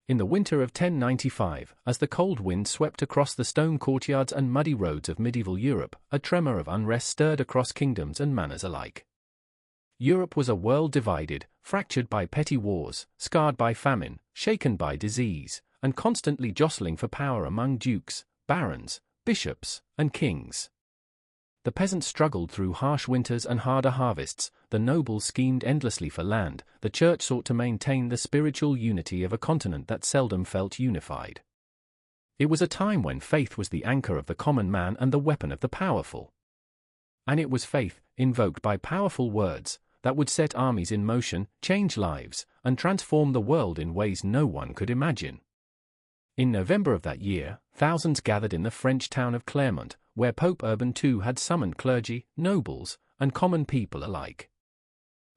In the winter of 1095, as the cold wind swept across the stone courtyards and muddy roads of medieval Europe, a tremor of unrest stirred across kingdoms and manners alike. Europe was a world divided, fractured by petty wars, scarred by famine, shaken by disease, and constantly jostling for power among dukes, barons, bishops, and kings. The peasants struggled through harsh winters and harder harvests, the nobles schemed endlessly for land, the church sought to maintain the spiritual unity of a continent that seldom felt unified. It was a time when faith was the anchor of the common man and the weapon of the powerful. And it was faith, invoked by powerful words, that would set armies in motion, change lives, and transform the world in ways no one could imagine. In November of that year, thousands gathered in the French town of Clermont, where Pope Urban II had summoned clergy, nobles, and common people alike.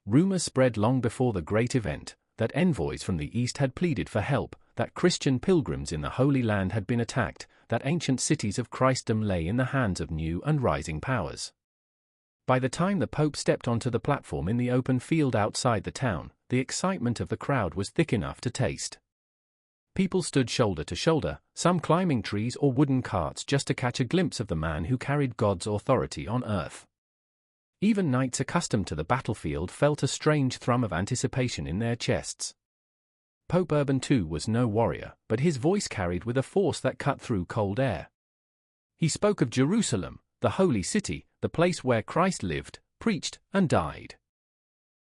Rumors spread long before the great event, that envoys from the east had pleaded for help, that Christian pilgrims in the Holy Land had been attacked, that ancient cities of Christendom lay in the hands of new and rising powers. By the time the Pope stepped onto the platform in the open field outside the town, the excitement of the crowd was thick enough to taste. People stood shoulder to shoulder, some climbing trees or wooden carts just to catch a glimpse of the man who carried God's authority on earth. Even knights accustomed to the battlefield felt a strange thrum of anticipation in their chests. Pope Urban II was no warrior, but his voice carried with a force that cut through cold air. He spoke of Jerusalem, the holy city, the place where Christ lived, preached, and died.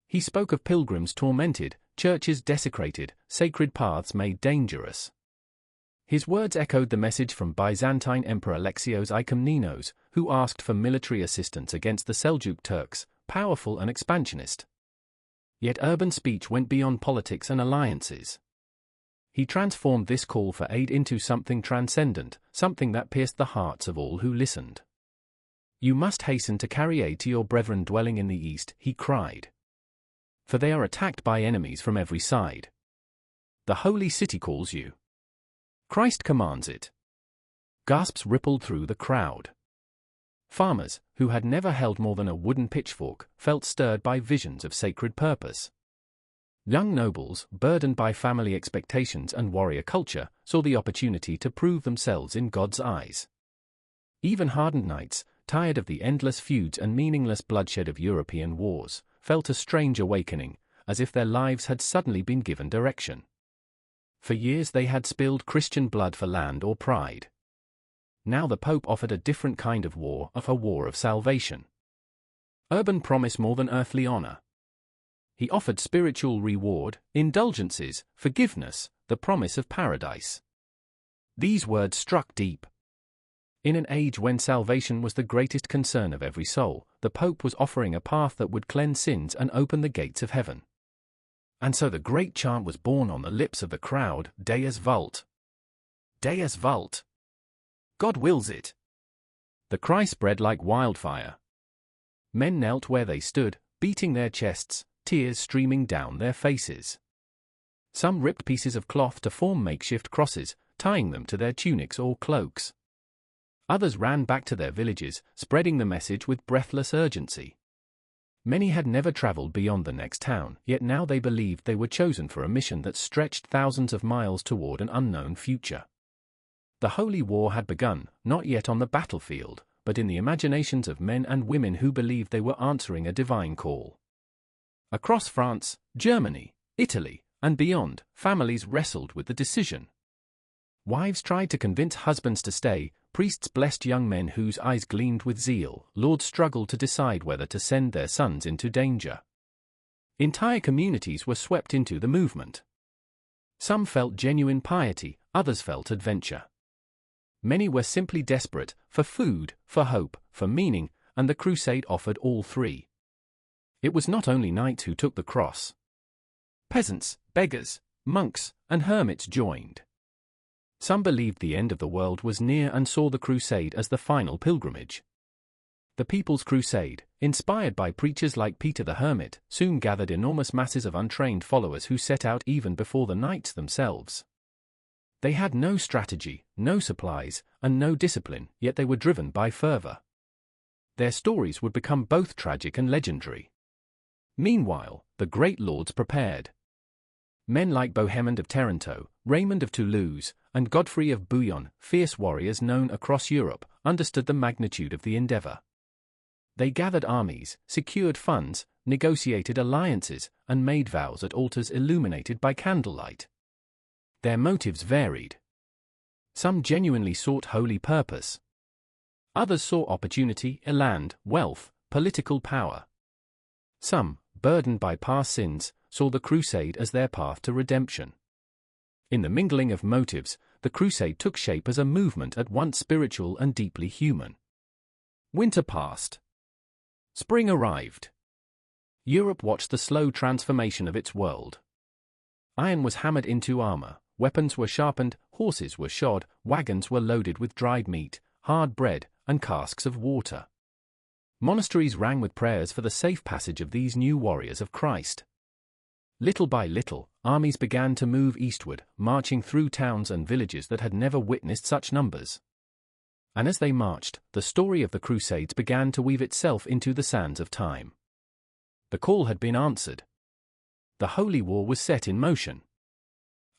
He spoke of pilgrims tormented, churches desecrated, sacred paths made dangerous. His words echoed the message from Byzantine Emperor Alexios I Komnenos, who asked for military assistance against the Seljuk Turks, powerful and expansionist. Yet Urban's speech went beyond politics and alliances. He transformed this call for aid into something transcendent, something that pierced the hearts of all who listened. "You must hasten to carry aid to your brethren dwelling in the east," he cried. "For they are attacked by enemies from every side. The holy city calls you. Christ commands it." Gasps rippled through the crowd. Farmers, who had never held more than a wooden pitchfork, felt stirred by visions of sacred purpose. Young nobles, burdened by family expectations and warrior culture, saw the opportunity to prove themselves in God's eyes. Even hardened knights, tired of the endless feuds and meaningless bloodshed of European wars, felt a strange awakening, as if their lives had suddenly been given direction. For years they had spilled Christian blood for land or pride. Now the Pope offered a different kind of war, a war of salvation. Urban promised more than earthly honor. He offered spiritual reward, indulgences, forgiveness, the promise of paradise. These words struck deep. In an age when salvation was the greatest concern of every soul, the Pope was offering a path that would cleanse sins and open the gates of heaven. And so the great chant was born on the lips of the crowd, Deus vult. Deus vult. God wills it. The cry spread like wildfire. Men knelt where they stood, beating their chests, tears streaming down their faces. Some ripped pieces of cloth to form makeshift crosses, tying them to their tunics or cloaks. Others ran back to their villages, spreading the message with breathless urgency. Many had never traveled beyond the next town, yet now they believed they were chosen for a mission that stretched thousands of miles toward an unknown future. The Holy War had begun, not yet on the battlefield, but in the imaginations of men and women who believed they were answering a divine call. Across France, Germany, Italy, and beyond, families wrestled with the decision. Wives tried to convince husbands to stay, priests blessed young men whose eyes gleamed with zeal, lords struggled to decide whether to send their sons into danger. Entire communities were swept into the movement. Some felt genuine piety, others felt adventure. Many were simply desperate, for food, for hope, for meaning, and the crusade offered all three. It was not only knights who took the cross. Peasants, beggars, monks, and hermits joined. Some believed the end of the world was near and saw the crusade as the final pilgrimage. The People's Crusade, inspired by preachers like Peter the Hermit, soon gathered enormous masses of untrained followers who set out even before the knights themselves. They had no strategy, no supplies, and no discipline, yet they were driven by fervor. Their stories would become both tragic and legendary. Meanwhile, the great lords prepared. Men like Bohemond of Taranto, Raymond of Toulouse, and Godfrey of Bouillon, fierce warriors known across Europe, understood the magnitude of the endeavor. They gathered armies, secured funds, negotiated alliances, and made vows at altars illuminated by candlelight. Their motives varied. Some genuinely sought holy purpose. Others saw opportunity, land, wealth, political power. Some, burdened by past sins, saw the crusade as their path to redemption. In the mingling of motives, the crusade took shape as a movement at once spiritual and deeply human. Winter passed. Spring arrived. Europe watched the slow transformation of its world. Iron was hammered into armor, weapons were sharpened, horses were shod, wagons were loaded with dried meat, hard bread, and casks of water. Monasteries rang with prayers for the safe passage of these new warriors of Christ. Little by little, armies began to move eastward, marching through towns and villages that had never witnessed such numbers. And as they marched, the story of the Crusades began to weave itself into the sands of time. The call had been answered. The Holy War was set in motion.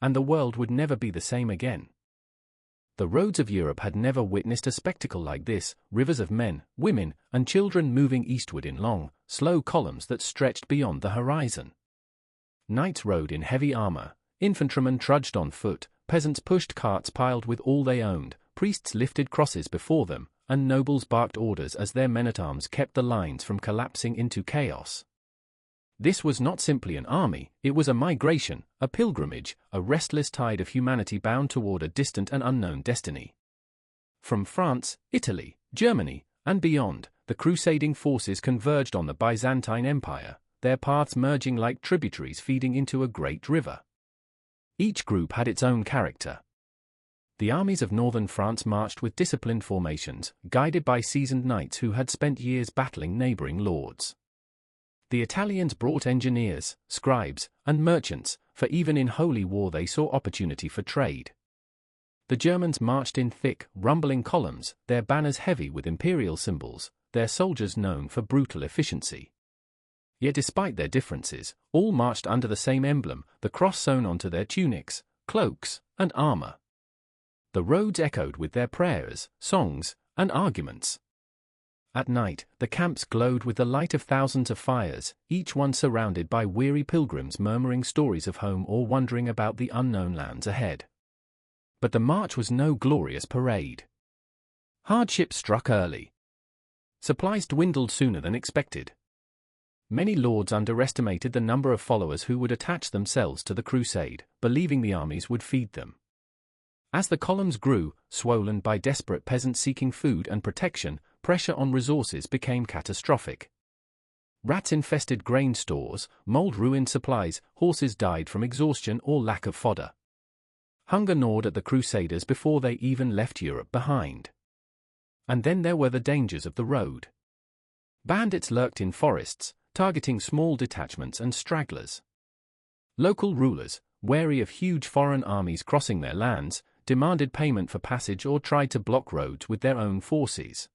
And the world would never be the same again. The roads of Europe had never witnessed a spectacle like this, rivers of men, women, and children moving eastward in long, slow columns that stretched beyond the horizon. Knights rode in heavy armor, infantrymen trudged on foot, peasants pushed carts piled with all they owned, priests lifted crosses before them, and nobles barked orders as their men-at-arms kept the lines from collapsing into chaos. This was not simply an army, it was a migration, a pilgrimage, a restless tide of humanity bound toward a distant and unknown destiny. From France, Italy, Germany, and beyond, the crusading forces converged on the Byzantine Empire, their paths merging like tributaries feeding into a great river. Each group had its own character. The armies of northern France marched with disciplined formations, guided by seasoned knights who had spent years battling neighboring lords. The Italians brought engineers, scribes, and merchants, for even in holy war they saw opportunity for trade. The Germans marched in thick, rumbling columns, their banners heavy with imperial symbols, their soldiers known for brutal efficiency. Yet despite their differences, all marched under the same emblem, the cross sewn onto their tunics, cloaks, and armor. The roads echoed with their prayers, songs, and arguments. At night, the camps glowed with the light of thousands of fires, each one surrounded by weary pilgrims murmuring stories of home or wondering about the unknown lands ahead. But the march was no glorious parade. Hardship struck early. Supplies dwindled sooner than expected. Many lords underestimated the number of followers who would attach themselves to the crusade, believing the armies would feed them. As the columns grew, swollen by desperate peasants seeking food and protection, pressure on resources became catastrophic. Rats infested grain stores, mold ruined supplies, horses died from exhaustion or lack of fodder. Hunger gnawed at the Crusaders before they even left Europe behind. And then there were the dangers of the road. Bandits lurked in forests, targeting small detachments and stragglers. Local rulers, wary of huge foreign armies crossing their lands, demanded payment for passage or tried to block roads with their own forces.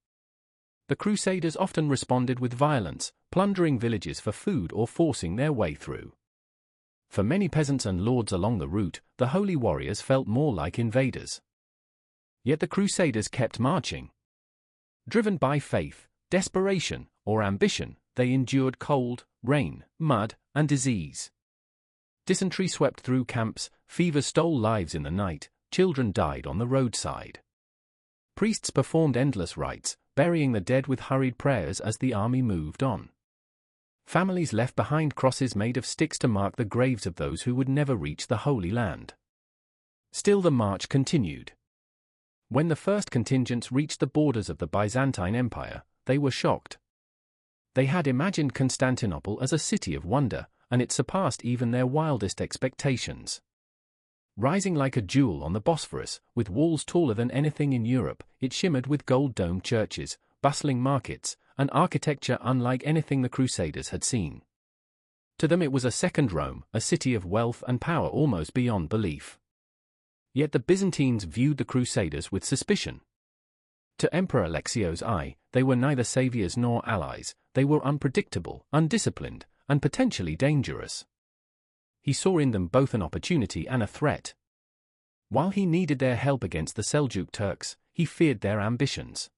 The Crusaders often responded with violence, plundering villages for food or forcing their way through. For many peasants and lords along the route, the holy warriors felt more like invaders. Yet the Crusaders kept marching. Driven by faith, desperation, or ambition, they endured cold, rain, mud, and disease. Dysentery swept through camps, fever stole lives in the night, children died on the roadside. Priests performed endless rites, burying the dead with hurried prayers as the army moved on. Families left behind crosses made of sticks to mark the graves of those who would never reach the Holy Land. Still the march continued. When the first contingents reached the borders of the Byzantine Empire, they were shocked. They had imagined Constantinople as a city of wonder, and it surpassed even their wildest expectations. Rising like a jewel on the Bosphorus, with walls taller than anything in Europe, it shimmered with gold-domed churches, bustling markets, and architecture unlike anything the Crusaders had seen. To them it was a second Rome, a city of wealth and power almost beyond belief. Yet the Byzantines viewed the Crusaders with suspicion. To Emperor Alexio's eye, they were neither saviors nor allies, they were unpredictable, undisciplined, and potentially dangerous. he saw in them both an opportunity and a threat. While he needed their help against the Seljuk Turks, he feared their ambitions.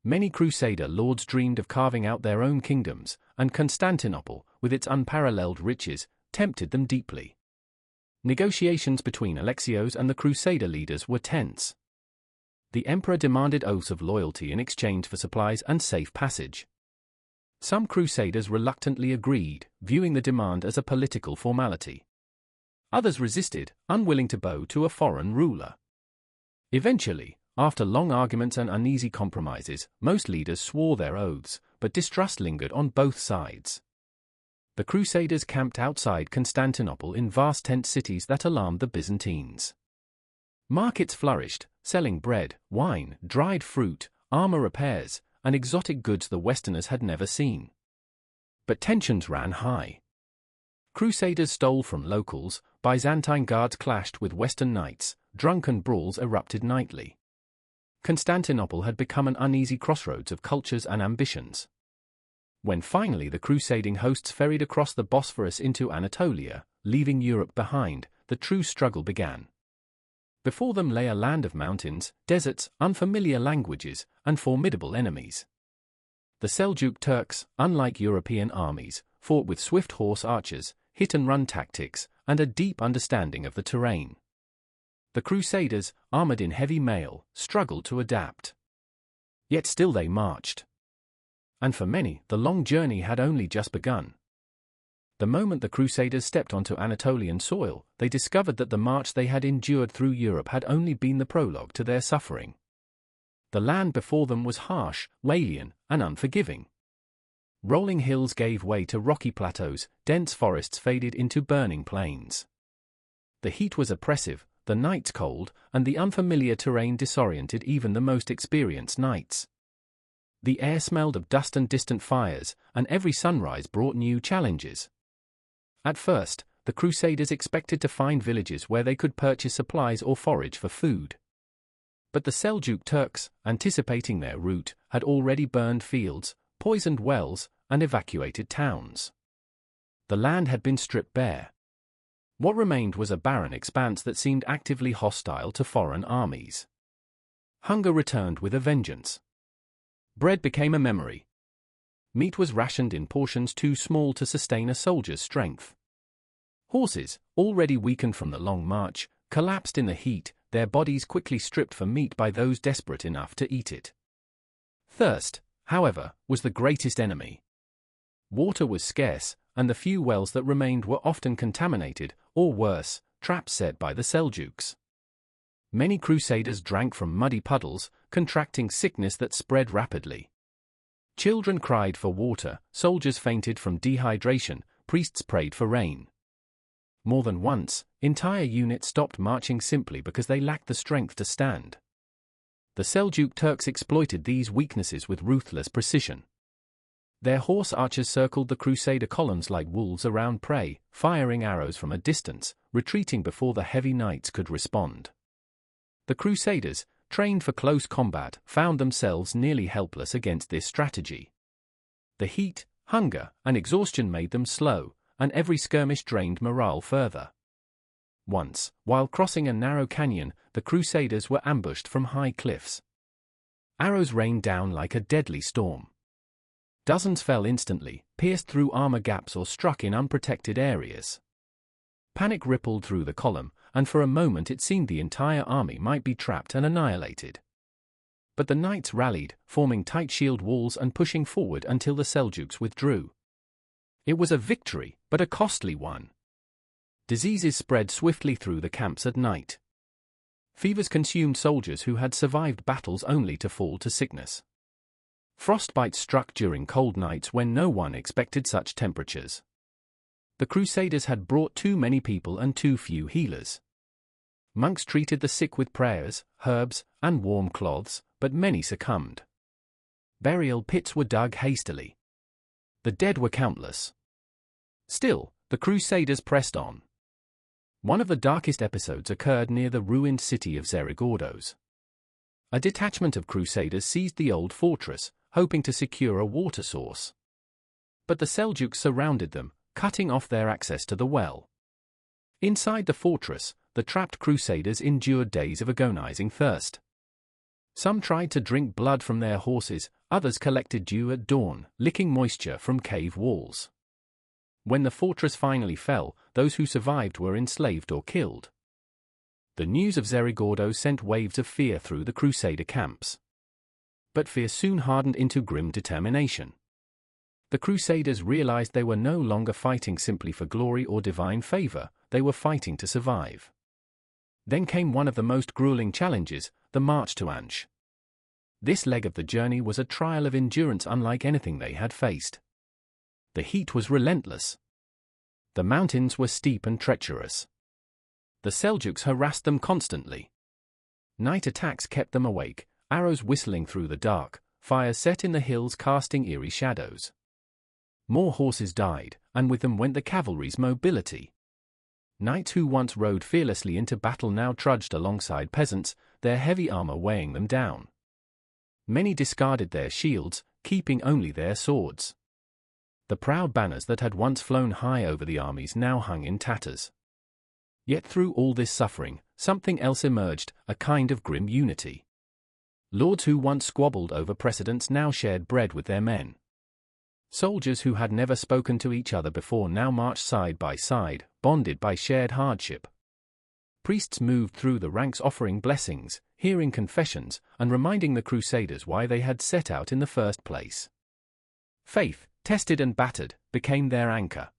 Many Crusader lords dreamed of carving out their own kingdoms, and Constantinople, with its unparalleled riches, tempted them deeply. Negotiations between Alexios and the Crusader leaders were tense. The emperor demanded oaths of loyalty in exchange for supplies and safe passage. Some Crusaders reluctantly agreed, viewing the demand as a political formality. Others resisted, unwilling to bow to a foreign ruler. Eventually, after long arguments and uneasy compromises, most leaders swore their oaths, but distrust lingered on both sides. The Crusaders camped outside Constantinople in vast tent cities that alarmed the Byzantines. Markets flourished, selling bread, wine, dried fruit, armor repairs, and exotic goods the Westerners had never seen. But tensions ran high. Crusaders stole from locals, Byzantine guards clashed with Western knights, drunken brawls erupted nightly. Constantinople had become an uneasy crossroads of cultures and ambitions. When finally the crusading hosts ferried across the Bosphorus into Anatolia, leaving Europe behind, the true struggle began. Before them lay a land of mountains, deserts, unfamiliar languages, and formidable enemies. The Seljuk Turks, unlike European armies, fought with swift horse archers, hit-and-run tactics, and a deep understanding of the terrain. The Crusaders, armored in heavy mail, struggled to adapt. Yet still they marched. And for many, the long journey had only just begun. The moment the Crusaders stepped onto Anatolian soil, they discovered that the march they had endured through Europe had only been the prologue to their suffering. The land before them was harsh, alien, and unforgiving. Rolling hills gave way to rocky plateaus, dense forests faded into burning plains. The heat was oppressive, the nights cold, and the unfamiliar terrain disoriented even the most experienced knights. The air smelled of dust and distant fires, and every sunrise brought new challenges. At first, the Crusaders expected to find villages where they could purchase supplies or forage for food. But the Seljuk Turks, anticipating their route, had already burned fields, poisoned wells, and evacuated towns. The land had been stripped bare. What remained was a barren expanse that seemed actively hostile to foreign armies. Hunger returned with a vengeance. Bread became a memory. Meat was rationed in portions too small to sustain a soldier's strength. Horses, already weakened from the long march, collapsed in the heat, their bodies quickly stripped for meat by those desperate enough to eat it. Thirst, however, was the greatest enemy. Water was scarce, and the few wells that remained were often contaminated, or worse, traps set by the Seljuks. Many Crusaders drank from muddy puddles, contracting sickness that spread rapidly. Children cried for water, soldiers fainted from dehydration, priests prayed for rain. More than once, entire units stopped marching simply because they lacked the strength to stand. The Seljuk Turks exploited these weaknesses with ruthless precision. Their horse archers circled the Crusader columns like wolves around prey, firing arrows from a distance, retreating before the heavy knights could respond. The Crusaders, trained for close combat, found themselves nearly helpless against this strategy. The heat, hunger, and exhaustion made them slow, and every skirmish drained morale further. Once, while crossing a narrow canyon, the Crusaders were ambushed from high cliffs. Arrows rained down like a deadly storm. Dozens fell instantly, pierced through armor gaps or struck in unprotected areas. Panic rippled through the column, and for a moment it seemed the entire army might be trapped and annihilated. But the knights rallied, forming tight shield walls and pushing forward until the Seljuks withdrew. It was a victory, but a costly one. Diseases spread swiftly through the camps at night. Fevers consumed soldiers who had survived battles only to fall to sickness. Frostbite struck during cold nights when no one expected such temperatures. The Crusaders had brought too many people and too few healers. Monks treated the sick with prayers, herbs, and warm cloths, but many succumbed. Burial pits were dug hastily. The dead were countless. Still, the Crusaders pressed on. One of the darkest episodes occurred near the ruined city of Zerigordos. A detachment of Crusaders seized the old fortress, hoping to secure a water source. But the Seljuks surrounded them, cutting off their access to the well. Inside the fortress, the trapped Crusaders endured days of agonizing thirst. Some tried to drink blood from their horses, others collected dew at dawn, licking moisture from cave walls. When the fortress finally fell, those who survived were enslaved or killed. The news of Zerigordo sent waves of fear through the Crusader camps. But fear soon hardened into grim determination. The Crusaders realized they were no longer fighting simply for glory or divine favor, they were fighting to survive. Then came one of the most grueling challenges, the march to Ansch. This leg of the journey was a trial of endurance unlike anything they had faced. The heat was relentless. The mountains were steep and treacherous. The Seljuks harassed them constantly. Night attacks kept them awake, arrows whistling through the dark, fires set in the hills casting eerie shadows. More horses died, and with them went the cavalry's mobility. Knights who once rode fearlessly into battle now trudged alongside peasants, their heavy armor weighing them down. Many discarded their shields, keeping only their swords. The proud banners that had once flown high over the armies now hung in tatters. Yet through all this suffering, something else emerged, a kind of grim unity. Lords who once squabbled over precedence now shared bread with their men. Soldiers who had never spoken to each other before now marched side by side, bonded by shared hardship. Priests moved through the ranks offering blessings, hearing confessions, and reminding the Crusaders why they had set out in the first place. Faith, tested and battered, became their anchor.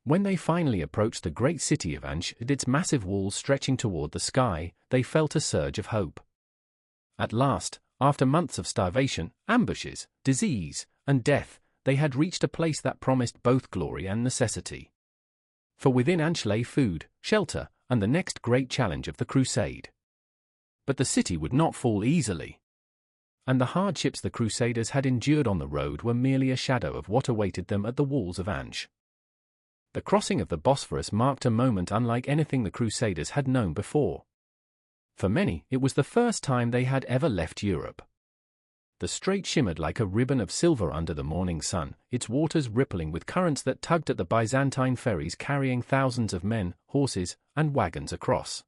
When they finally approached the great city of Ansch and its massive walls stretching toward the sky, they felt a surge of hope. At last, after months of starvation, ambushes, disease, and death, they had reached a place that promised both glory and necessity. For within Ansch lay food, shelter, and the next great challenge of the crusade. But the city would not fall easily. And the hardships the Crusaders had endured on the road were merely a shadow of what awaited them at the walls of Ansch. The crossing of the Bosphorus marked a moment unlike anything the Crusaders had known before. For many, it was the first time they had ever left Europe. The strait shimmered like a ribbon of silver under the morning sun, its waters rippling with currents that tugged at the Byzantine ferries carrying thousands of men, horses, and wagons across.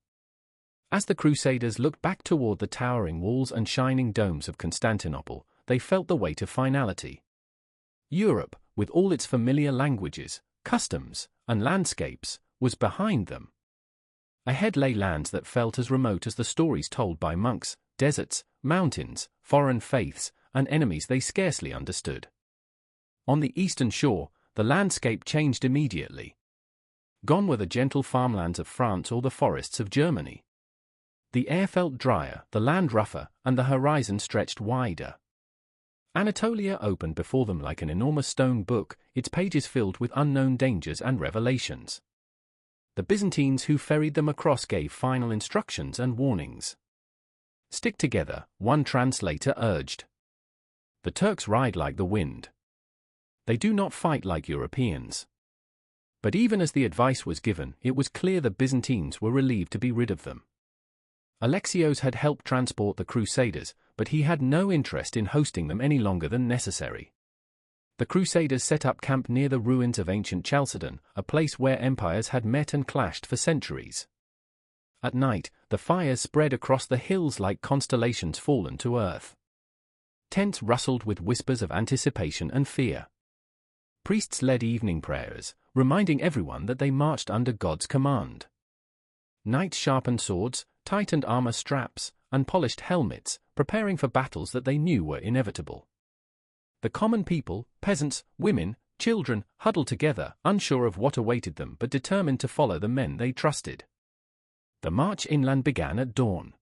As the Crusaders looked back toward the towering walls and shining domes of Constantinople, they felt the weight of finality. Europe, with all its familiar languages, customs, and landscapes, was behind them. Ahead lay lands that felt as remote as the stories told by monks, deserts, mountains, foreign faiths, and enemies they scarcely understood. On the eastern shore, the landscape changed immediately. Gone were the gentle farmlands of France or the forests of Germany. The air felt drier, the land rougher, and the horizon stretched wider. Anatolia opened before them like an enormous stone book, its pages filled with unknown dangers and revelations. The Byzantines who ferried them across gave final instructions and warnings. "Stick together," one translator urged. "The Turks ride like the wind. They do not fight like Europeans." But even as the advice was given, it was clear the Byzantines were relieved to be rid of them. Alexios had helped transport the Crusaders, but he had no interest in hosting them any longer than necessary. The Crusaders set up camp near the ruins of ancient Chalcedon, a place where empires had met and clashed for centuries. At night, the fires spread across the hills like constellations fallen to earth. Tents rustled with whispers of anticipation and fear. Priests led evening prayers, reminding everyone that they marched under God's command. Knights sharpened swords, tightened armor straps, and polished helmets, preparing for battles that they knew were inevitable. The common people, peasants, women, children, huddled together, unsure of what awaited them but determined to follow the men they trusted. The march inland began at dawn.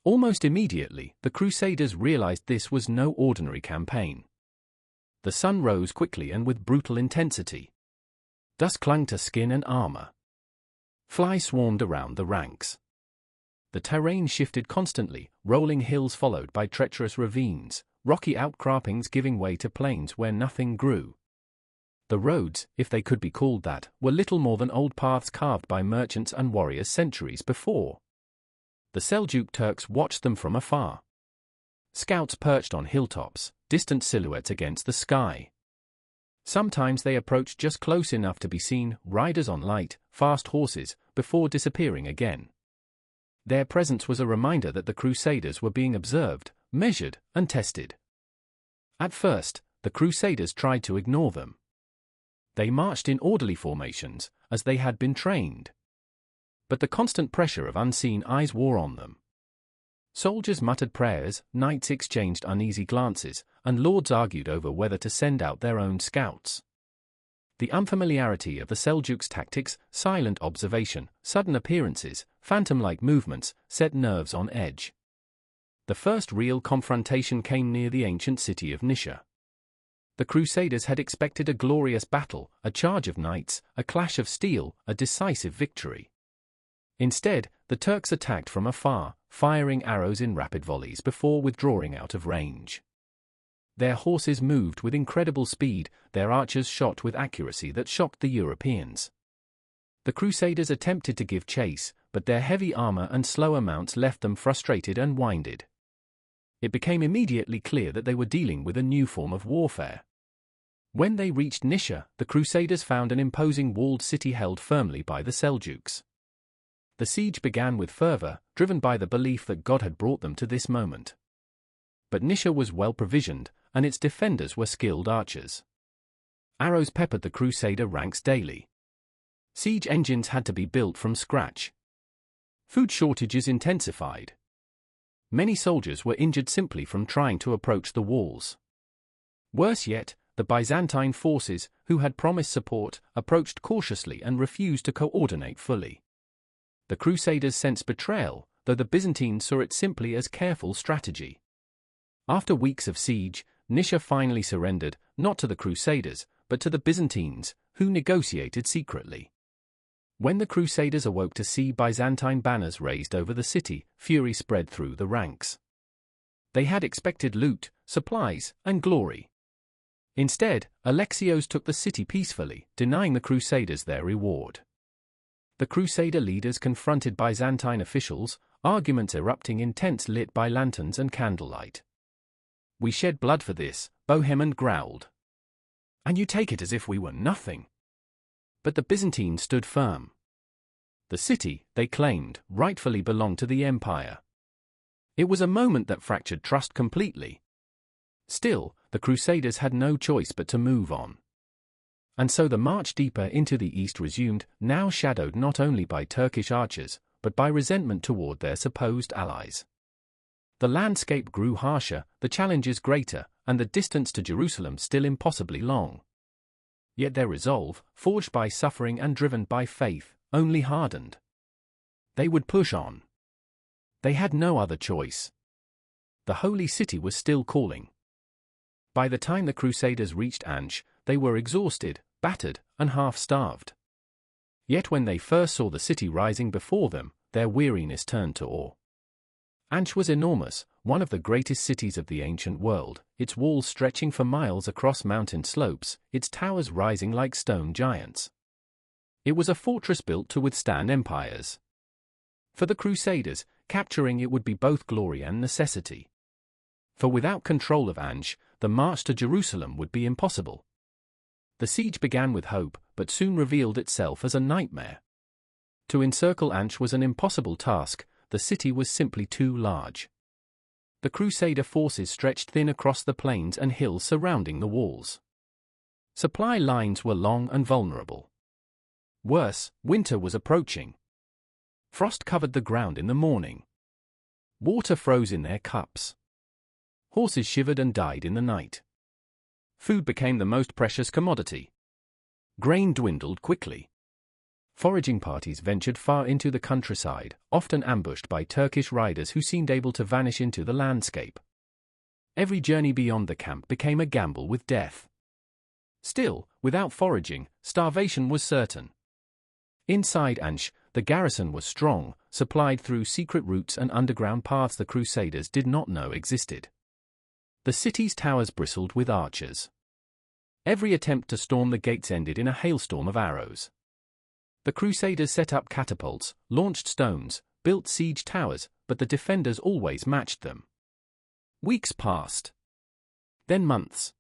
Almost immediately, the Crusaders realized this was no ordinary campaign. The sun rose quickly and with brutal intensity. Dust clung to skin and armor. Flies swarmed around the ranks. The terrain shifted constantly, rolling hills followed by treacherous ravines, rocky outcroppings giving way to plains where nothing grew. The roads, if they could be called that, were little more than old paths carved by merchants and warriors centuries before. The Seljuk Turks watched them from afar. Scouts perched on hilltops, distant silhouettes against the sky. Sometimes they approached just close enough to be seen, riders on light, fast horses, before disappearing again. Their presence was a reminder that the Crusaders were being observed, measured, and tested. At first, the Crusaders tried to ignore them. They marched in orderly formations, as they had been trained. But the constant pressure of unseen eyes wore on them. Soldiers muttered prayers, knights exchanged uneasy glances, and lords argued over whether to send out their own scouts. The unfamiliarity of the Seljuks' tactics, silent observation, sudden appearances, phantom-like movements, set nerves on edge. The first real confrontation came near the ancient city of Nisha. The Crusaders had expected a glorious battle, a charge of knights, a clash of steel, a decisive victory. Instead, the Turks attacked from afar, firing arrows in rapid volleys before withdrawing out of range. Their horses moved with incredible speed, their archers shot with accuracy that shocked the Europeans. The Crusaders attempted to give chase, but their heavy armor and slower mounts left them frustrated and winded. It became immediately clear that they were dealing with a new form of warfare. When they reached Nisha, the Crusaders found an imposing walled city held firmly by the Seljuks. The siege began with fervor, driven by the belief that God had brought them to this moment. But Nisha was well provisioned, and its defenders were skilled archers. Arrows peppered the Crusader ranks daily. Siege engines had to be built from scratch. Food shortages intensified. Many soldiers were injured simply from trying to approach the walls. Worse yet, the Byzantine forces, who had promised support, approached cautiously and refused to coordinate fully. The Crusaders sensed betrayal, though the Byzantines saw it simply as careful strategy. After weeks of siege, Nisha finally surrendered, not to the Crusaders, but to the Byzantines, who negotiated secretly. When the Crusaders awoke to see Byzantine banners raised over the city, fury spread through the ranks. They had expected loot, supplies, and glory. Instead, Alexios took the city peacefully, denying the Crusaders their reward. The Crusader leaders confronted Byzantine officials, arguments erupting in tents lit by lanterns and candlelight. "We shed blood for this," Bohemond growled. "And you take it as if we were nothing." But the Byzantines stood firm. The city, they claimed, rightfully belonged to the empire. It was a moment that fractured trust completely. Still, the Crusaders had no choice but to move on. And so the march deeper into the east resumed, now shadowed not only by Turkish archers, but by resentment toward their supposed allies. The landscape grew harsher, the challenges greater, and the distance to Jerusalem still impossibly long. Yet their resolve, forged by suffering and driven by faith, only hardened. They would push on. They had no other choice. The holy city was still calling. By the time the Crusaders reached Ansh, they were exhausted, battered, and half-starved. Yet when they first saw the city rising before them, their weariness turned to awe. Ansh was enormous, one of the greatest cities of the ancient world, its walls stretching for miles across mountain slopes, its towers rising like stone giants. It was a fortress built to withstand empires. For the Crusaders, capturing it would be both glory and necessity. For without control of Ansh, the march to Jerusalem would be impossible. The siege began with hope, but soon revealed itself as a nightmare. To encircle Ansh was an impossible task, the city was simply too large. The Crusader forces stretched thin across the plains and hills surrounding the walls. Supply lines were long and vulnerable. Worse, winter was approaching. Frost covered the ground in the morning. Water froze in their cups. Horses shivered and died in the night. Food became the most precious commodity. Grain dwindled quickly. Foraging parties ventured far into the countryside, often ambushed by Turkish riders who seemed able to vanish into the landscape. Every journey beyond the camp became a gamble with death. Still, without foraging, starvation was certain. Inside Ansh, the garrison was strong, supplied through secret routes and underground paths the Crusaders did not know existed. The city's towers bristled with archers. Every attempt to storm the gates ended in a hailstorm of arrows. The Crusaders set up catapults, launched stones, built siege towers, but the defenders always matched them. Weeks passed. Then months.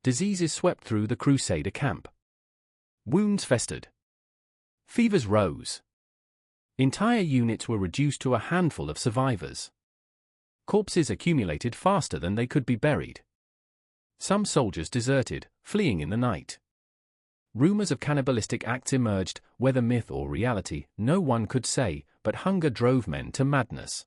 Diseases swept through the Crusader camp. Wounds festered. Fevers rose. Entire units were reduced to a handful of survivors. Corpses accumulated faster than they could be buried. Some soldiers deserted, fleeing in the night. Rumors of cannibalistic acts emerged, whether myth or reality, no one could say, but hunger drove men to madness.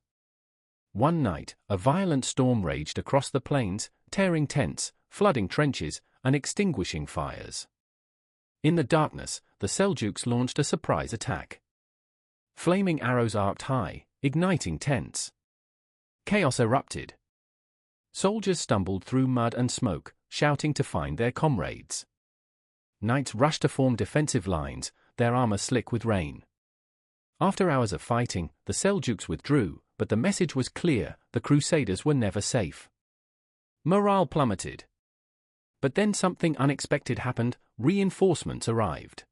One night, a violent storm raged across the plains, tearing tents, flooding trenches, and extinguishing fires. In the darkness, the Seljuks launched a surprise attack. Flaming arrows arced high, igniting tents. Chaos erupted. Soldiers stumbled through mud and smoke, shouting to find their comrades. Knights rushed to form defensive lines, their armor slick with rain. After hours of fighting, the Seljuks withdrew, but the message was clear: the Crusaders were never safe. Morale plummeted. But then something unexpected happened: reinforcements arrived.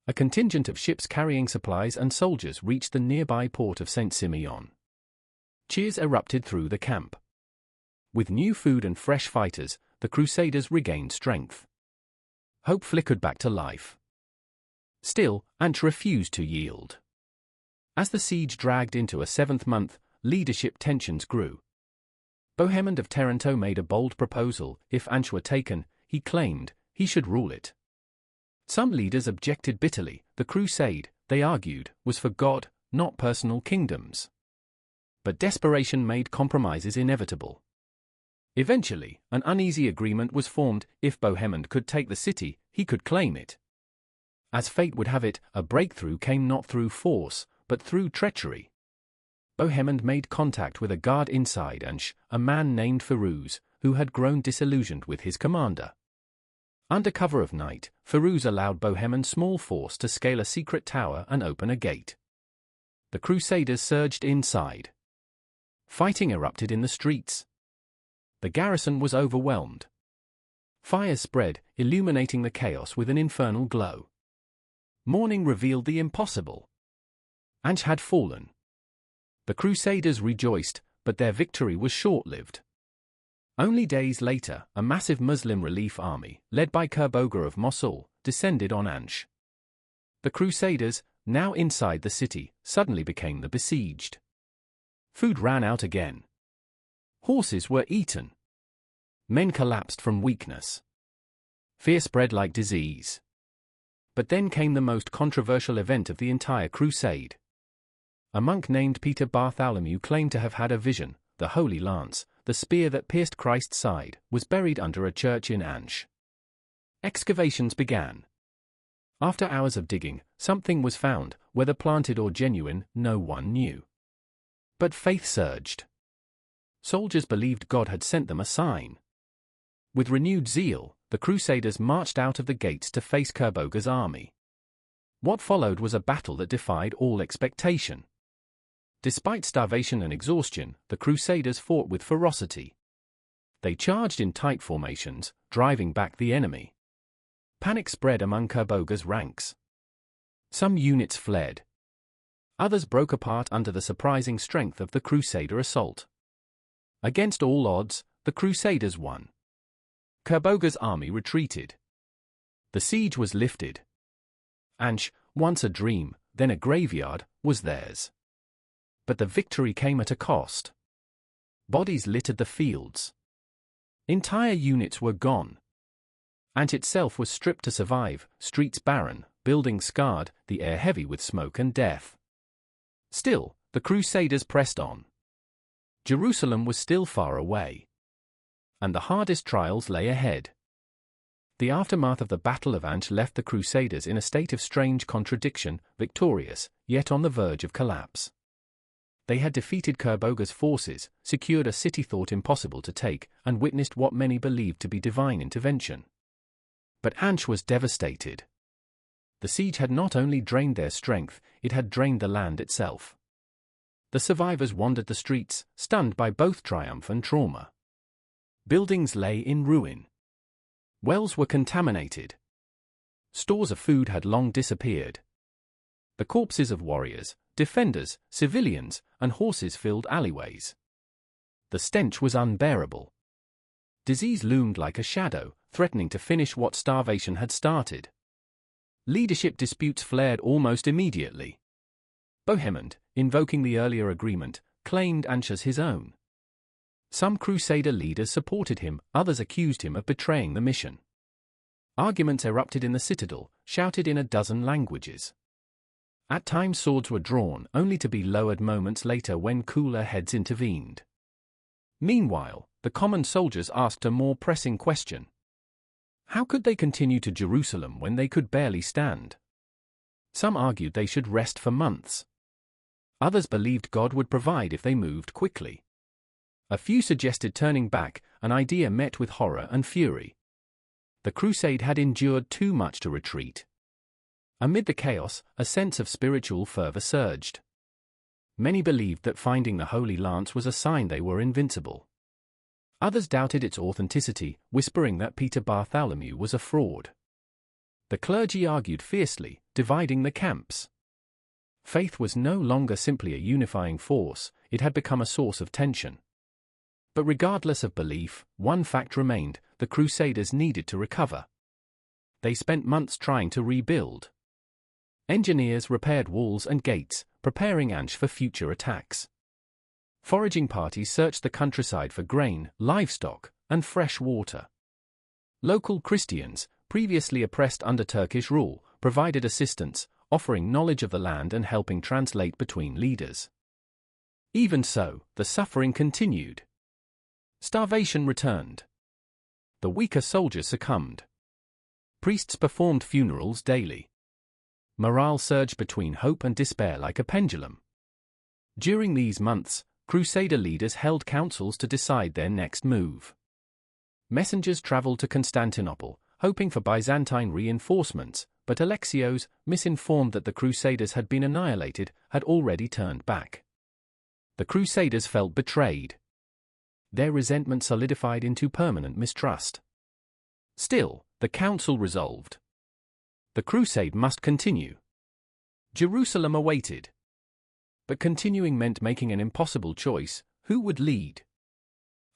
A contingent of ships carrying supplies and soldiers reached the nearby port of St. Simeon. Cheers erupted through the camp. With new food and fresh fighters, the Crusaders regained strength. Hope flickered back to life. Still, Anch refused to yield. As the siege dragged into a seventh month, leadership tensions grew. Bohemond of Taranto made a bold proposal: if Anch were taken, he claimed, he should rule it. Some leaders objected bitterly. The crusade, they argued, was for God, not personal kingdoms. But desperation made compromises inevitable. Eventually, an uneasy agreement was formed: if Bohemond could take the city, he could claim it. As fate would have it, a breakthrough came not through force, but through treachery. Bohemond made contact with a guard inside Anch, a man named Firuz, who had grown disillusioned with his commander. Under cover of night, Firuz allowed Bohemond's small force to scale a secret tower and open a gate. The Crusaders surged inside. Fighting erupted in the streets. The garrison was overwhelmed. Fires spread, illuminating the chaos with an infernal glow. Morning revealed the impossible. Anch had fallen. The Crusaders rejoiced, but their victory was short-lived. Only days later, a massive Muslim relief army, led by Kerboga of Mosul, descended on Anch. The Crusaders, now inside the city, suddenly became the besieged. Food ran out again. Horses were eaten. Men collapsed from weakness. Fear spread like disease. But then came the most controversial event of the entire crusade. A monk named Peter Bartholomew claimed to have had a vision: the Holy Lance, the spear that pierced Christ's side, was buried under a church in Anch. Excavations began. After hours of digging, something was found, whether planted or genuine, no one knew. But faith surged. Soldiers believed God had sent them a sign. With renewed zeal, the Crusaders marched out of the gates to face Kerboga's army. What followed was a battle that defied all expectation. Despite starvation and exhaustion, the Crusaders fought with ferocity. They charged in tight formations, driving back the enemy. Panic spread among Kerboga's ranks. Some units fled. Others broke apart under the surprising strength of the Crusader assault. Against all odds, the Crusaders won. Kerboga's army retreated. The siege was lifted. Anch, once a dream, then a graveyard, was theirs. But the victory came at a cost. Bodies littered the fields. Entire units were gone. Anch itself was stripped to survive, streets barren, buildings scarred, the air heavy with smoke and death. Still, the Crusaders pressed on. Jerusalem was still far away. And the hardest trials lay ahead. The aftermath of the Battle of Anch left the Crusaders in a state of strange contradiction: victorious, yet on the verge of collapse. They had defeated Kerboga's forces, secured a city thought impossible to take, and witnessed what many believed to be divine intervention. But Anch was devastated. The siege had not only drained their strength, it had drained the land itself. The survivors wandered the streets, stunned by both triumph and trauma. Buildings lay in ruin. Wells were contaminated. Stores of food had long disappeared. The corpses of warriors, defenders, civilians, and horses filled alleyways. The stench was unbearable. Disease loomed like a shadow, threatening to finish what starvation had started. Leadership disputes flared almost immediately. Bohemond, invoking the earlier agreement, claimed Ansch as his own. Some Crusader leaders supported him, others accused him of betraying the mission. Arguments erupted in the citadel, shouted in a dozen languages. At times swords were drawn, only to be lowered moments later when cooler heads intervened. Meanwhile, the common soldiers asked a more pressing question. How could they continue to Jerusalem when they could barely stand? Some argued they should rest for months. Others believed God would provide if they moved quickly. A few suggested turning back, an idea met with horror and fury. The crusade had endured too much to retreat. Amid the chaos, a sense of spiritual fervor surged. Many believed that finding the Holy Lance was a sign they were invincible. Others doubted its authenticity, whispering that Peter Bartholomew was a fraud. The clergy argued fiercely, dividing the camps. Faith was no longer simply a unifying force, it had become a source of tension. But regardless of belief, one fact remained: the Crusaders needed to recover. They spent months trying to rebuild. Engineers repaired walls and gates, preparing Ansch for future attacks. Foraging parties searched the countryside for grain, livestock, and fresh water. Local Christians, previously oppressed under Turkish rule, provided assistance, offering knowledge of the land and helping translate between leaders. Even so, the suffering continued. Starvation returned. The weaker soldiers succumbed. Priests performed funerals daily. Morale surged between hope and despair like a pendulum. During these months, Crusader leaders held councils to decide their next move. Messengers traveled to Constantinople, hoping for Byzantine reinforcements, but Alexios, misinformed that the Crusaders had been annihilated, had already turned back. The Crusaders felt betrayed. Their resentment solidified into permanent mistrust. Still, the council resolved. The crusade must continue. Jerusalem awaited. But continuing meant making an impossible choice: who would lead?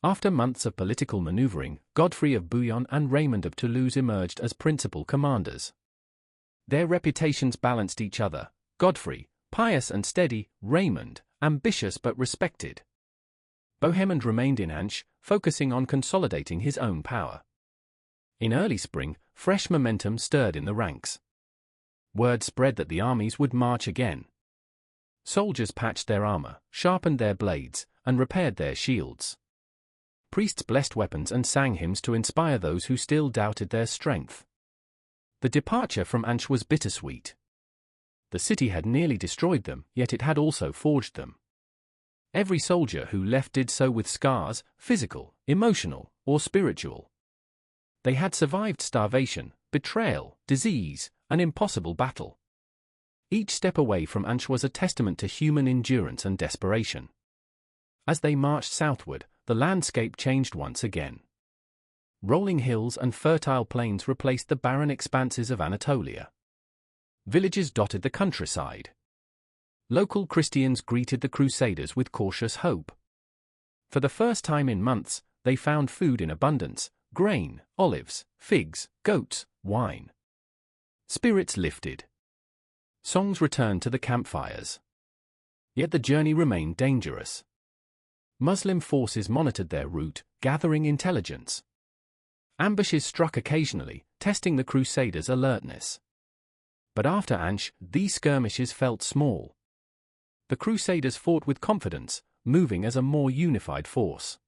After months of political maneuvering, Godfrey of Bouillon and Raymond of Toulouse emerged as principal commanders. Their reputations balanced each other: Godfrey, pious and steady; Raymond, ambitious but respected. Bohemond remained in Ansch, focusing on consolidating his own power. In early spring, fresh momentum stirred in the ranks. Word spread that the armies would march again. Soldiers patched their armor, sharpened their blades, and repaired their shields. Priests blessed weapons and sang hymns to inspire those who still doubted their strength. The departure from Ansch was bittersweet. The city had nearly destroyed them, yet it had also forged them. Every soldier who left did so with scars, physical, emotional, or spiritual. They had survived starvation, betrayal, disease, an impossible battle. Each step away from Ansch was a testament to human endurance and desperation. As they marched southward, the landscape changed once again. Rolling hills and fertile plains replaced the barren expanses of Anatolia. Villages dotted the countryside. Local Christians greeted the Crusaders with cautious hope. For the first time in months, they found food in abundance: grain, olives, figs, goats, wine. Spirits lifted. Songs returned to the campfires. Yet the journey remained dangerous. Muslim forces monitored their route, gathering intelligence. Ambushes struck occasionally, testing the Crusaders' alertness. But after Ansch, these skirmishes felt small. The Crusaders fought with confidence, moving as a more unified force.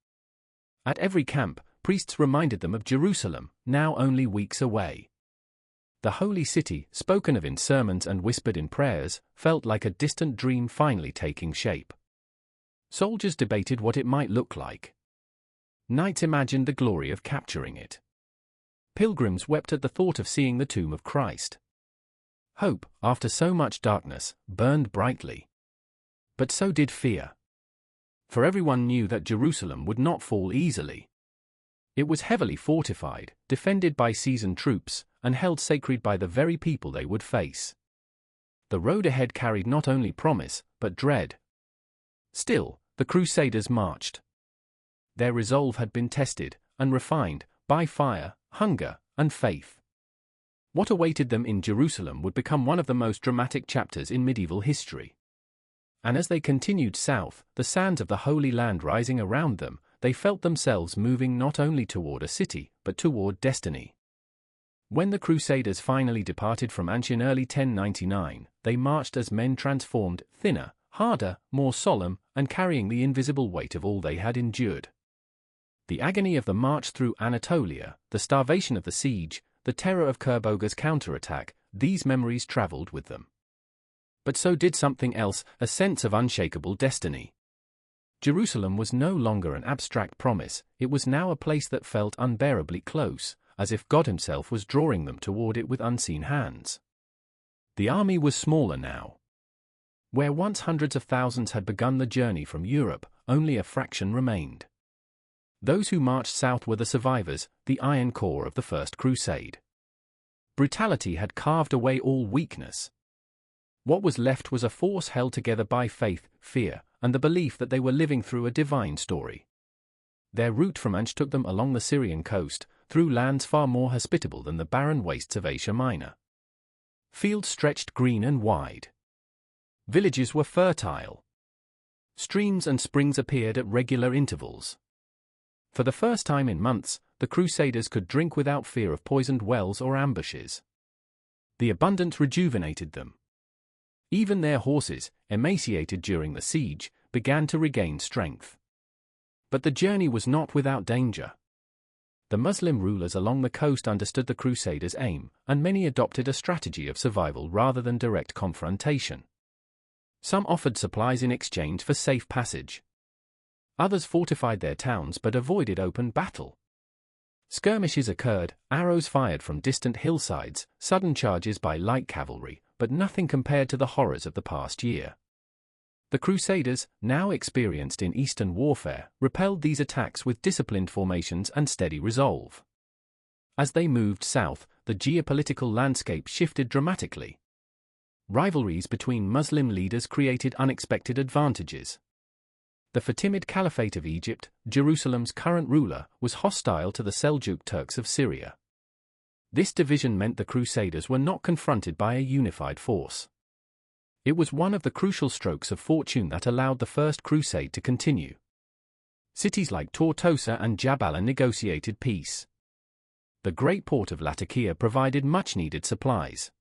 At every camp, priests reminded them of Jerusalem, now only weeks away. The holy city, spoken of in sermons and whispered in prayers, felt like a distant dream finally taking shape. Soldiers debated what it might look like. Knights imagined the glory of capturing it. Pilgrims wept at the thought of seeing the tomb of Christ. Hope, after so much darkness, burned brightly. But so did fear. For everyone knew that Jerusalem would not fall easily. It was heavily fortified, defended by seasoned troops, and held sacred by the very people they would face. The road ahead carried not only promise, but dread. Still, the Crusaders marched. Their resolve had been tested, and refined by fire, hunger, and faith. What awaited them in Jerusalem would become one of the most dramatic chapters in medieval history. And as they continued south, the sands of the Holy Land rising around them, they felt themselves moving not only toward a city, but toward destiny. When the Crusaders finally departed from Antioch in early 1099, they marched as men transformed, thinner, harder, more solemn, and carrying the invisible weight of all they had endured. The agony of the march through Anatolia, the starvation of the siege, the terror of Kerboga's counterattack, these memories traveled with them. But so did something else, a sense of unshakable destiny. Jerusalem was no longer an abstract promise, it was now a place that felt unbearably close, as if God himself was drawing them toward it with unseen hands. The army was smaller now. Where once hundreds of thousands had begun the journey from Europe, only a fraction remained. Those who marched south were the survivors, the iron core of the First Crusade. Brutality had carved away all weakness. What was left was a force held together by faith, fear, and the belief that they were living through a divine story. Their route from Antioch took them along the Syrian coast, through lands far more hospitable than the barren wastes of Asia Minor. Fields stretched green and wide. Villages were fertile. Streams and springs appeared at regular intervals. For the first time in months, the Crusaders could drink without fear of poisoned wells or ambushes. The abundance rejuvenated them. Even their horses, emaciated during the siege, began to regain strength. But the journey was not without danger. The Muslim rulers along the coast understood the Crusaders' aim, and many adopted a strategy of survival rather than direct confrontation. Some offered supplies in exchange for safe passage. Others fortified their towns but avoided open battle. Skirmishes occurred, arrows fired from distant hillsides, sudden charges by light cavalry, but nothing compared to the horrors of the past year. The Crusaders, now experienced in Eastern warfare, repelled these attacks with disciplined formations and steady resolve. As they moved south, the geopolitical landscape shifted dramatically. Rivalries between Muslim leaders created unexpected advantages. The Fatimid Caliphate of Egypt, Jerusalem's current ruler, was hostile to the Seljuk Turks of Syria. This division meant the Crusaders were not confronted by a unified force. It was one of the crucial strokes of fortune that allowed the First Crusade to continue. Cities like Tortosa and Jabala negotiated peace. The great port of Latakia provided much-needed supplies.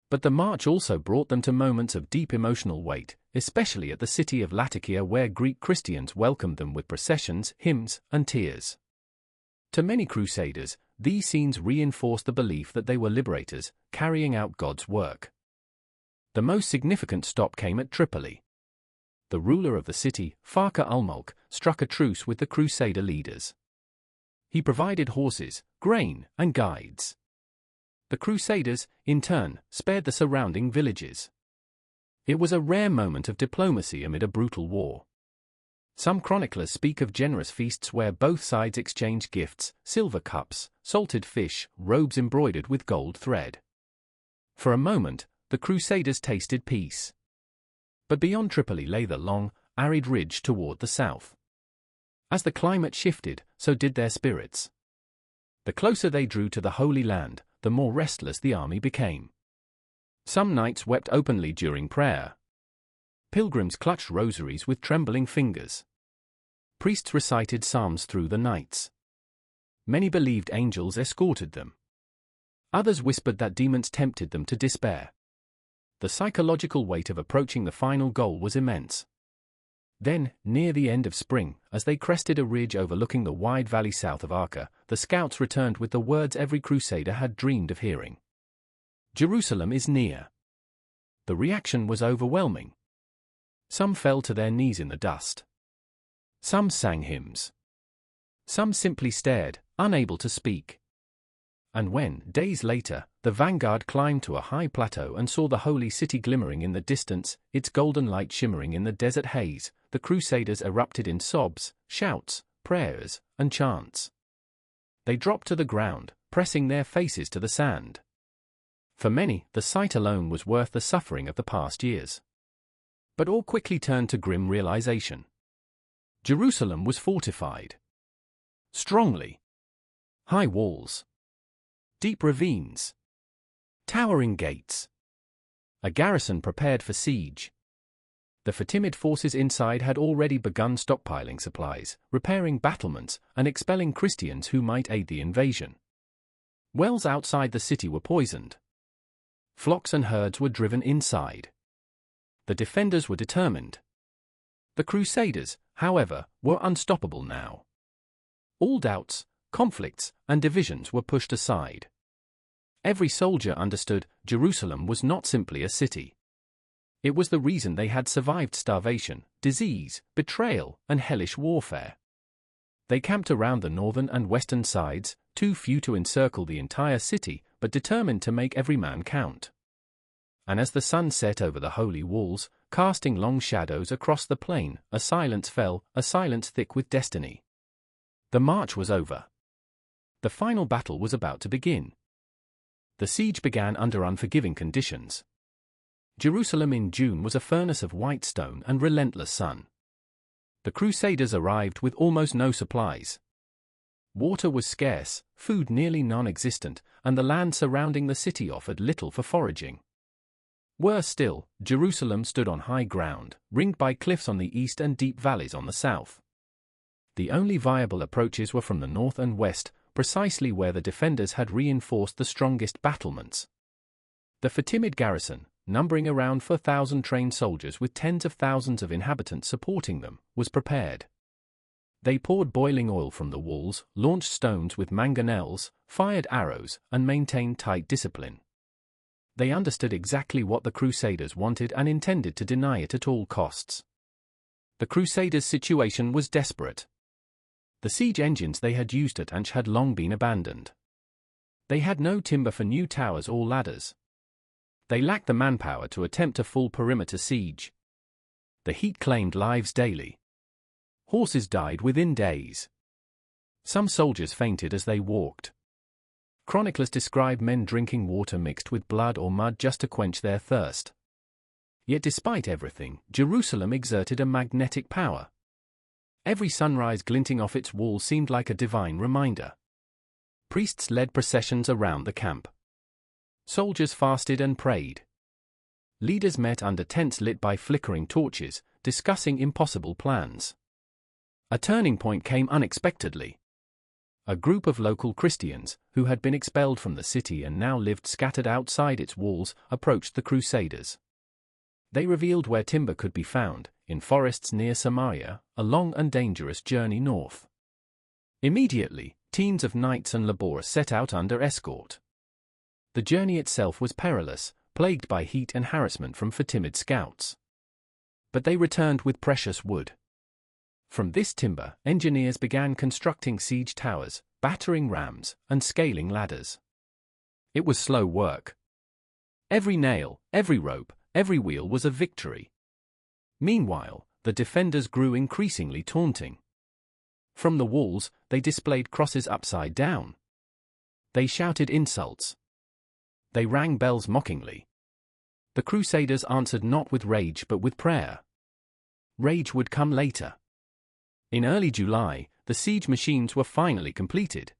But the march also brought them to moments of deep emotional weight, especially at the city of Latakia, where Greek Christians welcomed them with processions, hymns, and tears. To many Crusaders, these scenes reinforced the belief that they were liberators, carrying out God's work. The most significant stop came at Tripoli. The ruler of the city, Farqa al-Mulk, struck a truce with the Crusader leaders. He provided horses, grain, and guides. The Crusaders, in turn, spared the surrounding villages. It was a rare moment of diplomacy amid a brutal war. Some chroniclers speak of generous feasts where both sides exchanged gifts, silver cups, salted fish, robes embroidered with gold thread. For a moment, the Crusaders tasted peace. But beyond Tripoli lay the long, arid ridge toward the south. As the climate shifted, so did their spirits. The closer they drew to the Holy Land, the more restless the army became. Some knights wept openly during prayer. Pilgrims clutched rosaries with trembling fingers. Priests recited psalms through the nights. Many believed angels escorted them. Others whispered that demons tempted them to despair. The psychological weight of approaching the final goal was immense. Then, near the end of spring, as they crested a ridge overlooking the wide valley south of Arca, the scouts returned with the words every crusader had dreamed of hearing. Jerusalem is near. The reaction was overwhelming. Some fell to their knees in the dust. Some sang hymns. Some simply stared, unable to speak. And when, days later, the vanguard climbed to a high plateau and saw the holy city glimmering in the distance, its golden light shimmering in the desert haze, the Crusaders erupted in sobs, shouts, prayers, and chants. They dropped to the ground, pressing their faces to the sand. For many, the sight alone was worth the suffering of the past years. But all quickly turned to grim realization. Jerusalem was fortified. strongly. High walls. Deep ravines. Towering gates. A garrison prepared for siege. The Fatimid forces inside had already begun stockpiling supplies, repairing battlements, and expelling Christians who might aid the invasion. Wells outside the city were poisoned. Flocks and herds were driven inside. The defenders were determined. The Crusaders, however, were unstoppable now. All doubts, conflicts, and divisions were pushed aside. Every soldier understood Jerusalem was not simply a city. It was the reason they had survived starvation, disease, betrayal, and hellish warfare. They camped around the northern and western sides, too few to encircle the entire city, but determined to make every man count. And as the sun set over the holy walls, casting long shadows across the plain, a silence fell, a silence thick with destiny. The march was over. The final battle was about to begin. The siege began under unforgiving conditions. Jerusalem in June was a furnace of white stone and relentless sun. The Crusaders arrived with almost no supplies. Water was scarce, food nearly non-existent, and the land surrounding the city offered little for foraging. Worse still, Jerusalem stood on high ground, ringed by cliffs on the east and deep valleys on the south. The only viable approaches were from the north and west, precisely where the defenders had reinforced the strongest battlements. The Fatimid garrison, numbering around 4,000 trained soldiers with tens of thousands of inhabitants supporting them, was prepared. They poured boiling oil from the walls, launched stones with mangonels, fired arrows, and maintained tight discipline. They understood exactly what the Crusaders wanted and intended to deny it at all costs. The Crusaders' situation was desperate. The siege engines they had used at Anch had long been abandoned. They had no timber for new towers or ladders. They lacked the manpower to attempt a full perimeter siege. The heat claimed lives daily. Horses died within days. Some soldiers fainted as they walked. Chroniclers describe men drinking water mixed with blood or mud just to quench their thirst. Yet despite everything, Jerusalem exerted a magnetic power. Every sunrise glinting off its walls seemed like a divine reminder. Priests led processions around the camp. Soldiers fasted and prayed. Leaders met under tents lit by flickering torches, discussing impossible plans. A turning point came unexpectedly. A group of local Christians, who had been expelled from the city and now lived scattered outside its walls, approached the Crusaders. They revealed where timber could be found, in forests near Samaria, a long and dangerous journey north. Immediately, teams of knights and laborers set out under escort. The journey itself was perilous, plagued by heat and harassment from Fatimid scouts. But they returned with precious wood. From this timber, engineers began constructing siege towers, battering rams, and scaling ladders. It was slow work. Every nail, every rope, every wheel was a victory. Meanwhile, the defenders grew increasingly taunting. From the walls, they displayed crosses upside down. They shouted insults. They rang bells mockingly. The Crusaders answered not with rage but with prayer. Rage would come later. In early July, the siege machines were finally completed.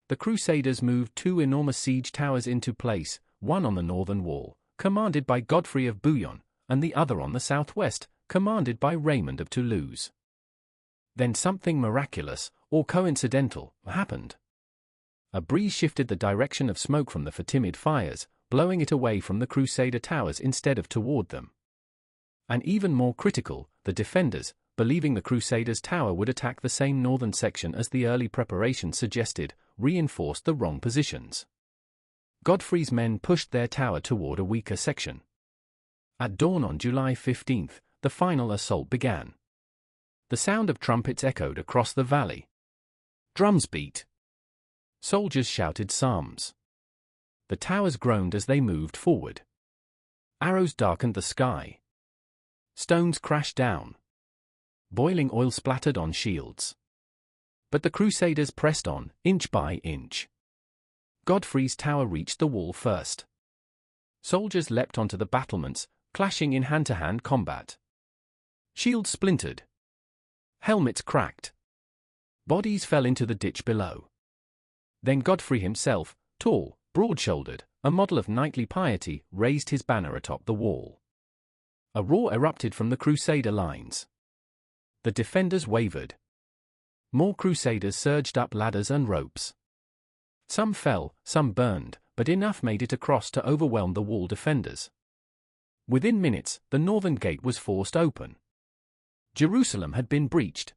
The Crusaders moved two enormous siege towers into place, one on the northern wall, commanded by Godfrey of Bouillon, and the other on the southwest, commanded by Raymond of Toulouse. Then something miraculous, or coincidental, happened. A breeze shifted the direction of smoke from the Fatimid fires, blowing it away from the Crusader towers instead of toward them. And even more critical, the defenders, believing the Crusaders' tower would attack the same northern section as the early preparations suggested, reinforced the wrong positions. Godfrey's men pushed their tower toward a weaker section. At dawn on July 15, the final assault began. The sound of trumpets echoed across the valley. Drums beat. Soldiers shouted psalms. The towers groaned as they moved forward. Arrows darkened the sky. Stones crashed down. Boiling oil splattered on shields. But the Crusaders pressed on, inch by inch. Godfrey's tower reached the wall first. Soldiers leapt onto the battlements, clashing in hand-to-hand combat. Shields splintered. Helmets cracked. Bodies fell into the ditch below. Then Godfrey himself, tall, broad-shouldered, a model of knightly piety, raised his banner atop the wall. A roar erupted from the Crusader lines. The defenders wavered. More Crusaders surged up ladders and ropes. Some fell, some burned, but enough made it across to overwhelm the wall defenders. Within minutes, the northern gate was forced open. Jerusalem had been breached.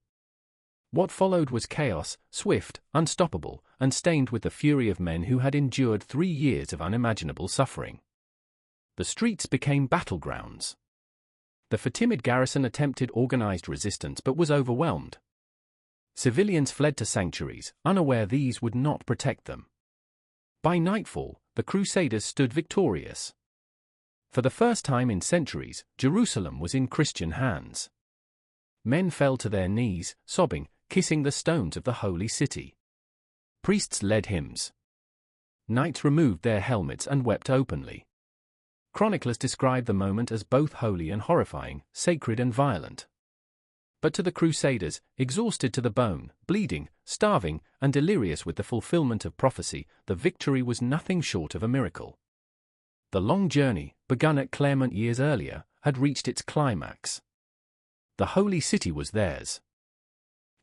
What followed was chaos, swift, unstoppable, and stained with the fury of men who had endured 3 years of unimaginable suffering. The streets became battlegrounds. The Fatimid garrison attempted organized resistance but was overwhelmed. Civilians fled to sanctuaries, unaware these would not protect them. By nightfall, the Crusaders stood victorious. For the first time in centuries, Jerusalem was in Christian hands. Men fell to their knees, sobbing, kissing the stones of the holy city. Priests led hymns. Knights removed their helmets and wept openly. Chroniclers describe the moment as both holy and horrifying, sacred and violent. But to the Crusaders, exhausted to the bone, bleeding, starving, and delirious with the fulfillment of prophecy, the victory was nothing short of a miracle. The long journey, begun at Clermont years earlier, had reached its climax. The holy city was theirs.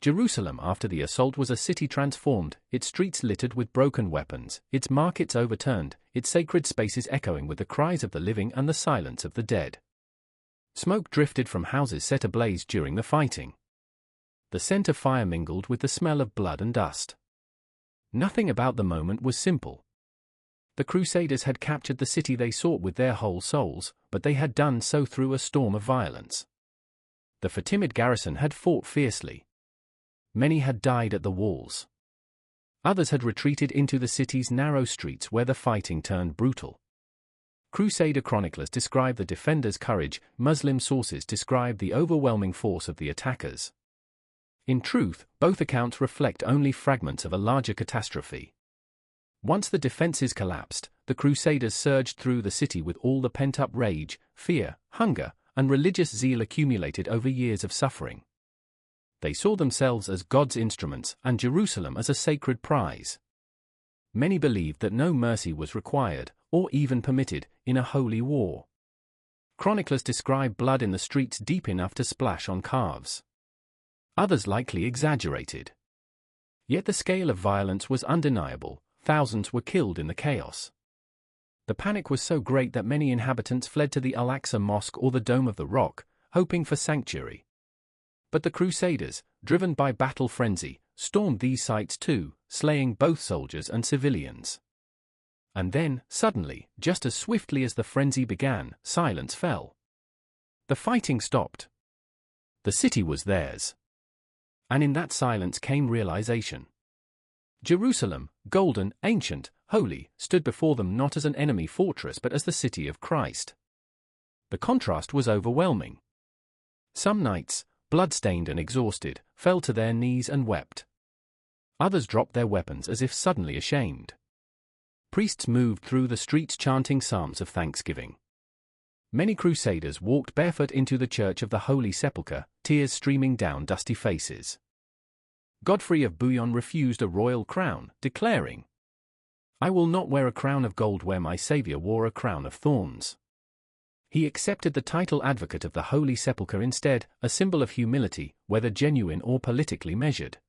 Jerusalem after the assault was a city transformed, its streets littered with broken weapons, its markets overturned, its sacred spaces echoing with the cries of the living and the silence of the dead. Smoke drifted from houses set ablaze during the fighting. The scent of fire mingled with the smell of blood and dust. Nothing about the moment was simple. The Crusaders had captured the city they sought with their whole souls, but they had done so through a storm of violence. The Fatimid garrison had fought fiercely. Many had died at the walls. Others had retreated into the city's narrow streets where the fighting turned brutal. Crusader chroniclers describe the defenders' courage, Muslim sources describe the overwhelming force of the attackers. In truth, both accounts reflect only fragments of a larger catastrophe. Once the defenses collapsed, the Crusaders surged through the city with all the pent-up rage, fear, hunger, and religious zeal accumulated over years of suffering. They saw themselves as God's instruments and Jerusalem as a sacred prize. Many believed that no mercy was required, or even permitted, in a holy war. Chroniclers describe blood in the streets deep enough to splash on calves. Others likely exaggerated. Yet the scale of violence was undeniable, thousands were killed in the chaos. The panic was so great that many inhabitants fled to the Al-Aqsa Mosque or the Dome of the Rock, hoping for sanctuary. But the Crusaders, driven by battle frenzy, stormed these sites too, slaying both soldiers and civilians. And then, suddenly, just as swiftly as the frenzy began, silence fell. The fighting stopped. The city was theirs. And in that silence came realization. Jerusalem, golden, ancient, holy, stood before them not as an enemy fortress but as the city of Christ. The contrast was overwhelming. Some knights, blood-stained and exhausted, fell to their knees and wept. Others dropped their weapons as if suddenly ashamed. Priests moved through the streets chanting psalms of thanksgiving. Many Crusaders walked barefoot into the Church of the Holy Sepulchre, tears streaming down dusty faces. Godfrey of Bouillon refused a royal crown, declaring, "I will not wear a crown of gold where my Saviour wore a crown of thorns." He accepted the title Advocate of the Holy Sepulchre instead, a symbol of humility, whether genuine or politically measured.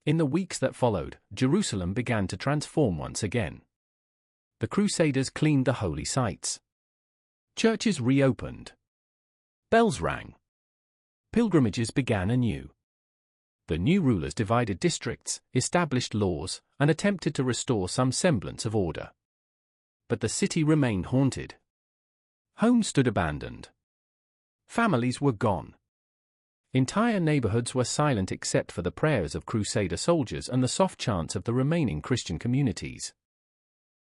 In the weeks that followed, Jerusalem began to transform once again. The Crusaders cleaned the holy sites. Churches reopened. Bells rang. Pilgrimages began anew. The new rulers divided districts, established laws, and attempted to restore some semblance of order. But the city remained haunted. Homes stood abandoned. Families were gone. Entire neighborhoods were silent except for the prayers of Crusader soldiers and the soft chants of the remaining Christian communities.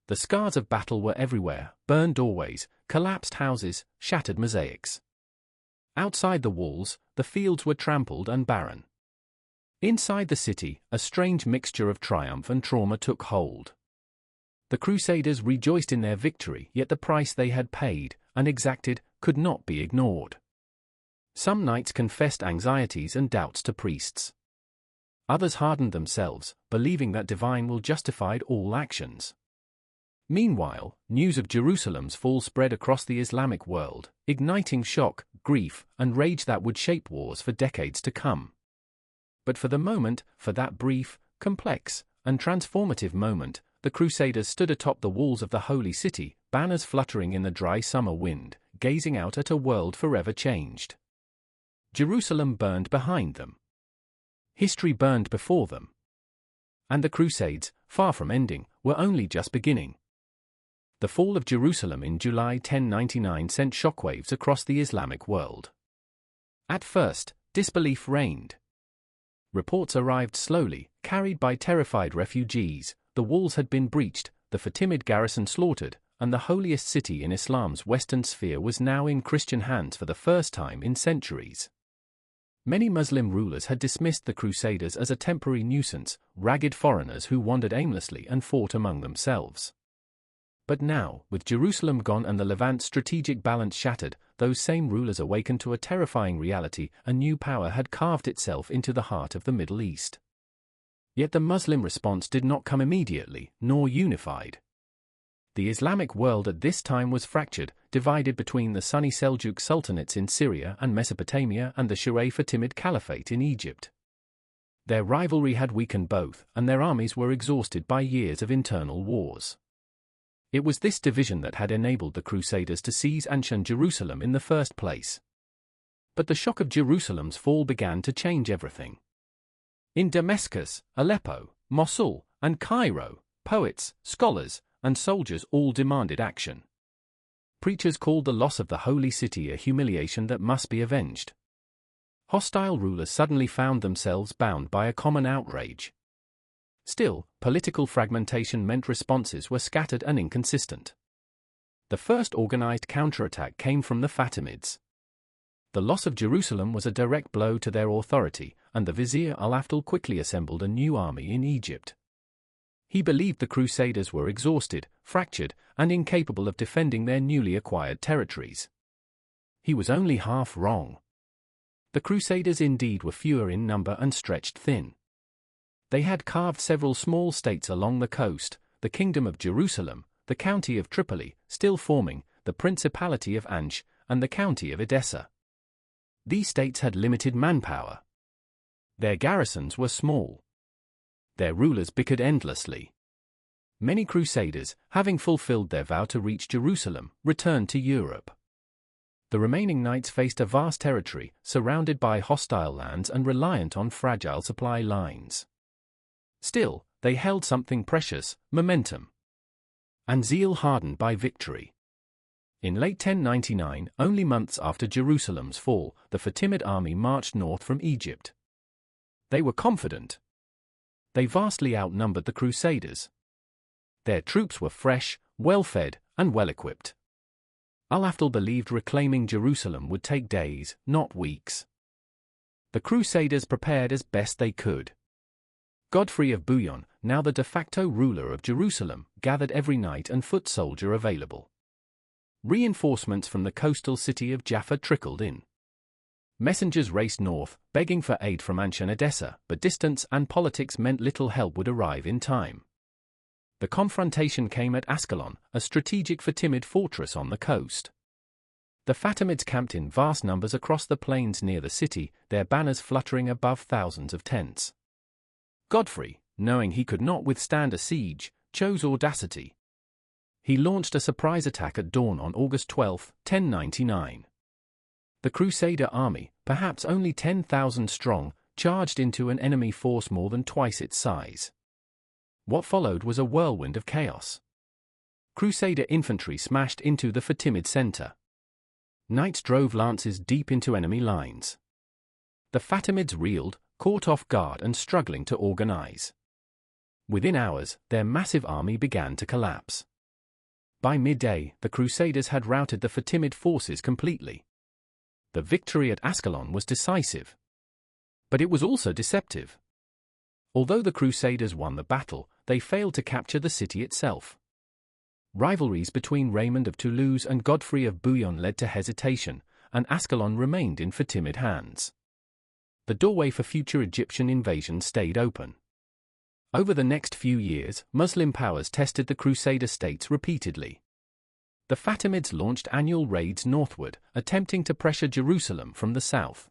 The scars of battle were everywhere: burned doorways, collapsed houses, shattered mosaics. Outside the walls, the fields were trampled and barren. Inside the city, a strange mixture of triumph and trauma took hold. The Crusaders rejoiced in their victory, yet the price they had paid and exacted could not be ignored. Some knights confessed anxieties and doubts to priests. Others hardened themselves, believing that divine will justified all actions. Meanwhile, news of Jerusalem's fall spread across the Islamic world, igniting shock, grief, and rage that would shape wars for decades to come. But for the moment, for that brief, complex, and transformative moment, the Crusaders stood atop the walls of the Holy City, banners fluttering in the dry summer wind, gazing out at a world forever changed. Jerusalem burned behind them. History burned before them. And the Crusades, far from ending, were only just beginning. The fall of Jerusalem in July 1099 sent shockwaves across the Islamic world. At first, disbelief reigned. Reports arrived slowly, carried by terrified refugees. The walls had been breached, the Fatimid garrison slaughtered, and the holiest city in Islam's western sphere was now in Christian hands for the first time in centuries. Many Muslim rulers had dismissed the Crusaders as a temporary nuisance, ragged foreigners who wandered aimlessly and fought among themselves. But now, with Jerusalem gone and the Levant's strategic balance shattered, those same rulers awakened to a terrifying reality: a new power had carved itself into the heart of the Middle East. Yet the Muslim response did not come immediately, nor unified. The Islamic world at this time was fractured, divided between the Sunni Seljuk sultanates in Syria and Mesopotamia and the Shi'a Fatimid Caliphate in Egypt. Their rivalry had weakened both, and their armies were exhausted by years of internal wars. It was this division that had enabled the Crusaders to seize and shun Jerusalem in the first place. But the shock of Jerusalem's fall began to change everything. In Damascus, Aleppo, Mosul, and Cairo, poets, scholars, and soldiers all demanded action. Preachers called the loss of the holy city a humiliation that must be avenged. Hostile rulers suddenly found themselves bound by a common outrage. Still, political fragmentation meant responses were scattered and inconsistent. The first organized counterattack came from the Fatimids. The loss of Jerusalem was a direct blow to their authority, and the vizier Al-Afdal quickly assembled a new army in Egypt. He believed the Crusaders were exhausted, fractured, and incapable of defending their newly acquired territories. He was only half wrong. The Crusaders indeed were fewer in number and stretched thin. They had carved several small states along the coast: the Kingdom of Jerusalem, the County of Tripoli, still forming, the Principality of Ansh, and the County of Edessa. These states had limited manpower. Their garrisons were small. Their rulers bickered endlessly. Many Crusaders, having fulfilled their vow to reach Jerusalem, returned to Europe. The remaining knights faced a vast territory, surrounded by hostile lands and reliant on fragile supply lines. Still, they held something precious: momentum. And zeal hardened by victory. In late 1099, only months after Jerusalem's fall, the Fatimid army marched north from Egypt. They were confident. They vastly outnumbered the Crusaders. Their troops were fresh, well-fed, and well-equipped. Al-Afdal believed reclaiming Jerusalem would take days, not weeks. The Crusaders prepared as best they could. Godfrey of Bouillon, now the de facto ruler of Jerusalem, gathered every knight and foot soldier available. Reinforcements from the coastal city of Jaffa trickled in. Messengers raced north, begging for aid from Ansh and Edessa, but distance and politics meant little help would arrive in time. The confrontation came at Ascalon, a strategic Fatimid fortress on the coast. The Fatimids camped in vast numbers across the plains near the city, their banners fluttering above thousands of tents. Godfrey, knowing he could not withstand a siege, chose audacity. He launched a surprise attack at dawn on August 12, 1099. The Crusader army, perhaps only 10,000 strong, charged into an enemy force more than twice its size. What followed was a whirlwind of chaos. Crusader infantry smashed into the Fatimid center. Knights drove lances deep into enemy lines. The Fatimids reeled, caught off guard and struggling to organize. Within hours, their massive army began to collapse. By midday, the Crusaders had routed the Fatimid forces completely. The victory at Ascalon was decisive. But it was also deceptive. Although the Crusaders won the battle, they failed to capture the city itself. Rivalries between Raymond of Toulouse and Godfrey of Bouillon led to hesitation, and Ascalon remained in Fatimid hands. The the doorway for future Egyptian invasion stayed open. Over the next few years, Muslim powers tested the Crusader states repeatedly. The Fatimids launched annual raids northward, attempting to pressure Jerusalem from the south.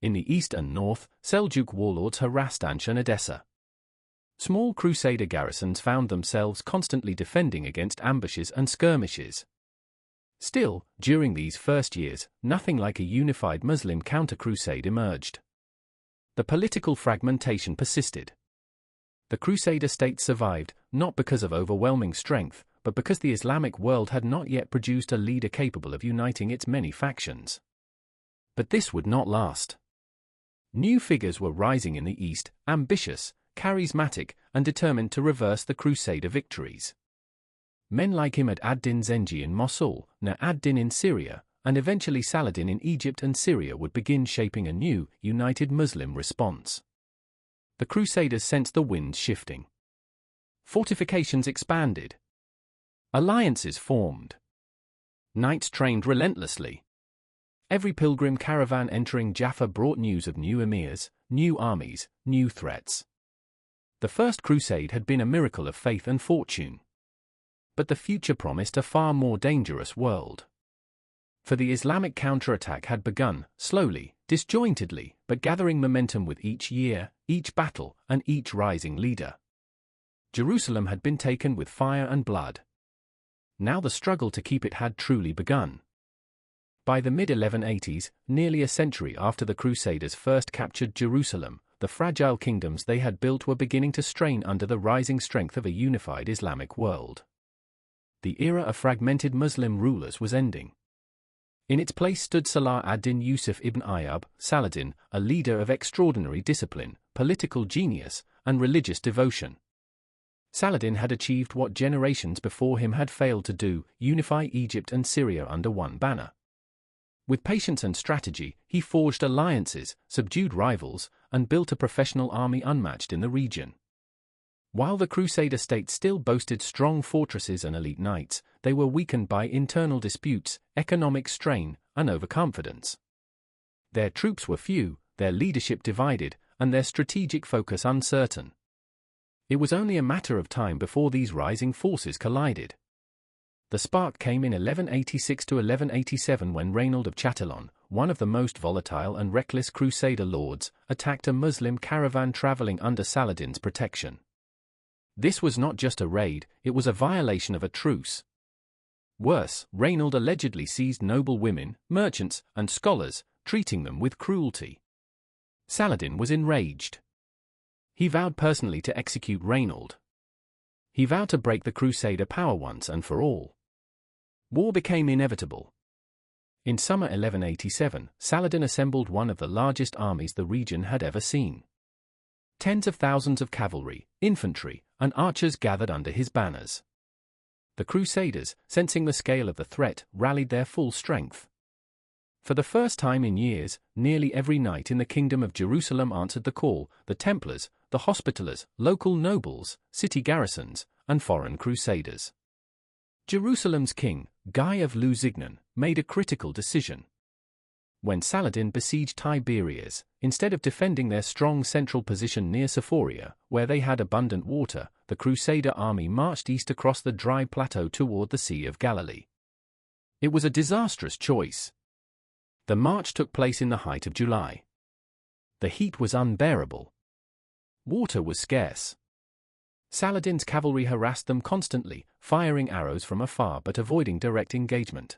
In the east and north, Seljuk warlords harassed Ansh and Edessa. Small Crusader garrisons found themselves constantly defending against ambushes and skirmishes. Still, during these first years, nothing like a unified Muslim counter-crusade emerged. The political fragmentation persisted. The Crusader states survived, not because of overwhelming strength, but because the Islamic world had not yet produced a leader capable of uniting its many factions. But this would not last. New figures were rising in the east, ambitious, charismatic, and determined to reverse the Crusader victories. Men like Imad ad-Din Zengi in Mosul, Nur ad-Din in Syria, and eventually Saladin in Egypt and Syria would begin shaping a new, united Muslim response. The Crusaders sensed the winds shifting. Fortifications expanded. Alliances formed. Knights trained relentlessly. Every pilgrim caravan entering Jaffa brought news of new emirs, new armies, new threats. The First Crusade had been a miracle of faith and fortune. But the future promised a far more dangerous world. For the Islamic counterattack had begun, slowly, disjointedly, but gathering momentum with each year, each battle, and each rising leader. Jerusalem had been taken with fire and blood. Now the struggle to keep it had truly begun. By the mid-1180s, nearly a century after the Crusaders first captured Jerusalem, the fragile kingdoms they had built were beginning to strain under the rising strength of a unified Islamic world. The era of fragmented Muslim rulers was ending. In its place stood Salah ad-Din Yusuf ibn Ayyub, Saladin, a leader of extraordinary discipline, political genius, and religious devotion. Saladin had achieved what generations before him had failed to do, unify Egypt and Syria under one banner. With patience and strategy, he forged alliances, subdued rivals, and built a professional army unmatched in the region. While the Crusader states still boasted strong fortresses and elite knights, they were weakened by internal disputes, economic strain, and overconfidence. Their troops were few, their leadership divided, and their strategic focus uncertain. It was only a matter of time before these rising forces collided. The spark came in 1186 to 1187 when Reynold of Chatillon, one of the most volatile and reckless Crusader lords, attacked a Muslim caravan traveling under Saladin's protection. This was not just a raid, it was a violation of a truce. Worse, Reynold allegedly seized noble women, merchants, and scholars, treating them with cruelty. Saladin was enraged. He vowed personally to execute Reynold. He vowed to break the Crusader power once and for all. War became inevitable. In summer 1187, Saladin assembled one of the largest armies the region had ever seen. Tens of thousands of cavalry, infantry, and archers gathered under his banners. The Crusaders, sensing the scale of the threat, rallied their full strength. For the first time in years, nearly every knight in the Kingdom of Jerusalem answered the call: the Templars, the Hospitallers, local nobles, city garrisons, and foreign Crusaders. Jerusalem's king, Guy of Lusignan, made a critical decision. When Saladin besieged Tiberias, instead of defending their strong central position near Sephoria, where they had abundant water, the Crusader army marched east across the dry plateau toward the Sea of Galilee. It was a disastrous choice. The march took place in the height of July. The heat was unbearable. Water was scarce. Saladin's cavalry harassed them constantly, firing arrows from afar but avoiding direct engagement.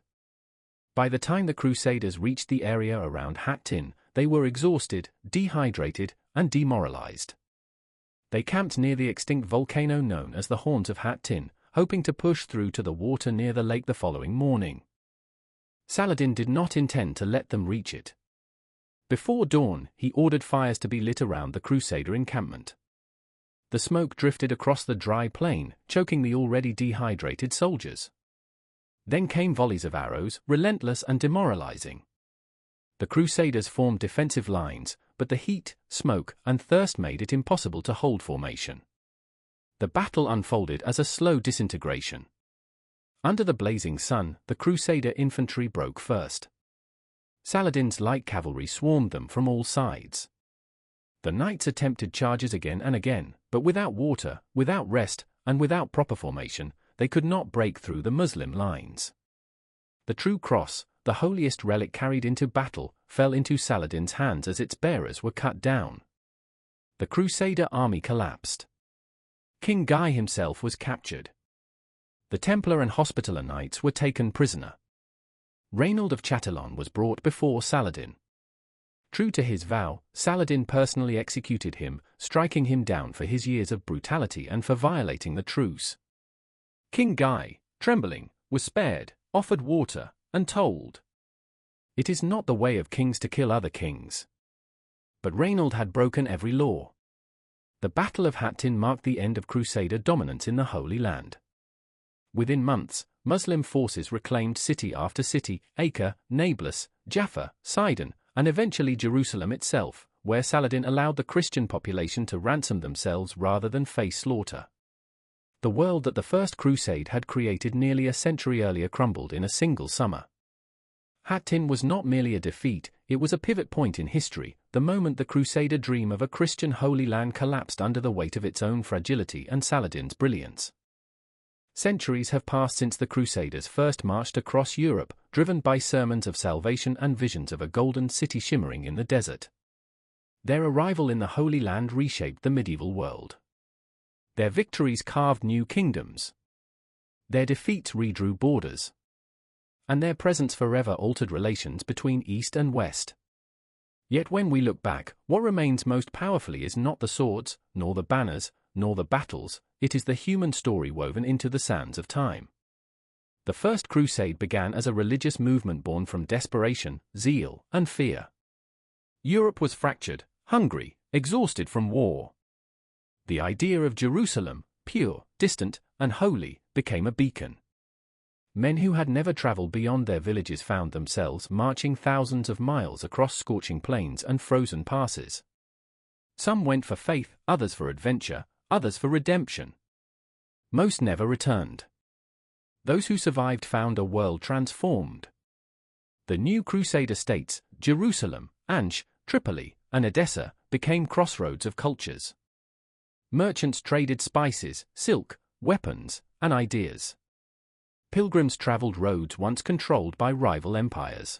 By the time the Crusaders reached the area around Hattin, they were exhausted, dehydrated, and demoralized. They camped near the extinct volcano known as the Horns of Hattin, hoping to push through to the water near the lake the following morning. Saladin did not intend to let them reach it. Before dawn, he ordered fires to be lit around the Crusader encampment. The smoke drifted across the dry plain, choking the already dehydrated soldiers. Then came volleys of arrows, relentless and demoralizing. The Crusaders formed defensive lines, but the heat, smoke, and thirst made it impossible to hold formation. The battle unfolded as a slow disintegration. Under the blazing sun, the Crusader infantry broke first. Saladin's light cavalry swarmed them from all sides. The knights attempted charges again and again, but without water, without rest, and without proper formation, they could not break through the Muslim lines. The true cross, the holiest relic carried into battle, fell into Saladin's hands as its bearers were cut down. The Crusader army collapsed. King Guy himself was captured. The Templar and Hospitaller knights were taken prisoner. Reynold of Chatillon was brought before Saladin. True to his vow, Saladin personally executed him, striking him down for his years of brutality and for violating the truce. King Guy, trembling, was spared, offered water, and told, "It is not the way of kings to kill other kings." But Reynold had broken every law. The Battle of Hattin marked the end of Crusader dominance in the Holy Land. Within months, Muslim forces reclaimed city after city, Acre, Nablus, Jaffa, Sidon, and eventually Jerusalem itself, where Saladin allowed the Christian population to ransom themselves rather than face slaughter. The world that the First Crusade had created nearly a century earlier crumbled in a single summer. Hattin was not merely a defeat, it was a pivot point in history, the moment the Crusader dream of a Christian Holy Land collapsed under the weight of its own fragility and Saladin's brilliance. Centuries have passed since the Crusaders first marched across Europe, driven by sermons of salvation and visions of a golden city shimmering in the desert. Their arrival in the Holy Land reshaped the medieval world. Their victories carved new kingdoms. Their defeats redrew borders. And their presence forever altered relations between East and West. Yet when we look back, what remains most powerfully is not the swords, nor the banners, nor the battles, it is the human story woven into the sands of time. The First Crusade began as a religious movement born from desperation, zeal, and fear. Europe was fractured, hungry, exhausted from war. The idea of Jerusalem, pure, distant, and holy, became a beacon. Men who had never traveled beyond their villages found themselves marching thousands of miles across scorching plains and frozen passes. Some went for faith, others for adventure, others for redemption. Most never returned. Those who survived found a world transformed. The new Crusader states, Jerusalem, Ansh, Tripoli, and Edessa, became crossroads of cultures. Merchants traded spices, silk, weapons, and ideas. Pilgrims traveled roads once controlled by rival empires.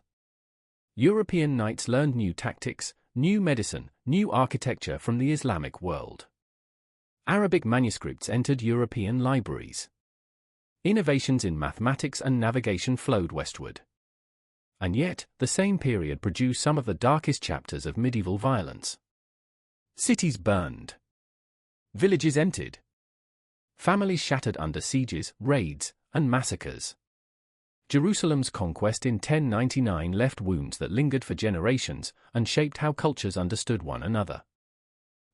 European knights learned new tactics, new medicine, new architecture from the Islamic world. Arabic manuscripts entered European libraries. Innovations in mathematics and navigation flowed westward. And yet, the same period produced some of the darkest chapters of medieval violence. Cities burned. Villages emptied. Families shattered under sieges, raids, and massacres. Jerusalem's conquest in 1099 left wounds that lingered for generations and shaped how cultures understood one another.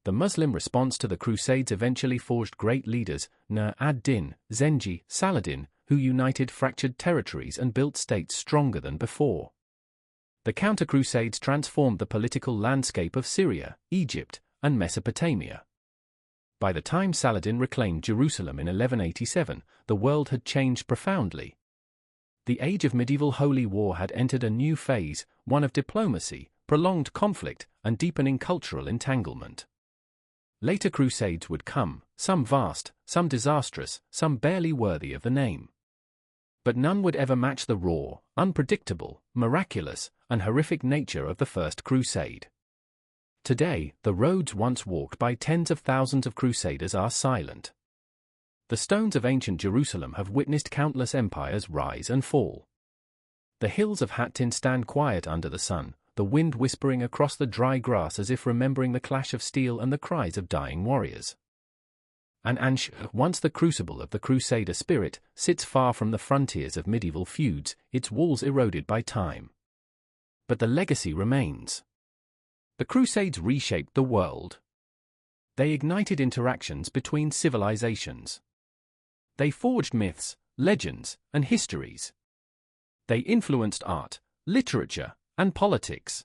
The Muslim response to the Crusades eventually forged great leaders, Nur ad-Din, Zengi, Saladin, who united fractured territories and built states stronger than before. The counter-Crusades transformed the political landscape of Syria, Egypt, and Mesopotamia. By the time Saladin reclaimed Jerusalem in 1187, the world had changed profoundly. The age of medieval holy war had entered a new phase, one of diplomacy, prolonged conflict, and deepening cultural entanglement. Later crusades would come, some vast, some disastrous, some barely worthy of the name. But none would ever match the raw, unpredictable, miraculous, and horrific nature of the First Crusade. Today, the roads once walked by tens of thousands of crusaders are silent. The stones of ancient Jerusalem have witnessed countless empires rise and fall. The hills of Hattin stand quiet under the sun, the wind whispering across the dry grass as if remembering the clash of steel and the cries of dying warriors. And Ansh, once the crucible of the Crusader spirit, sits far from the frontiers of medieval feuds, its walls eroded by time. But the legacy remains. The Crusades reshaped the world. They ignited interactions between civilizations. They forged myths, legends, and histories. They influenced art, literature, and politics.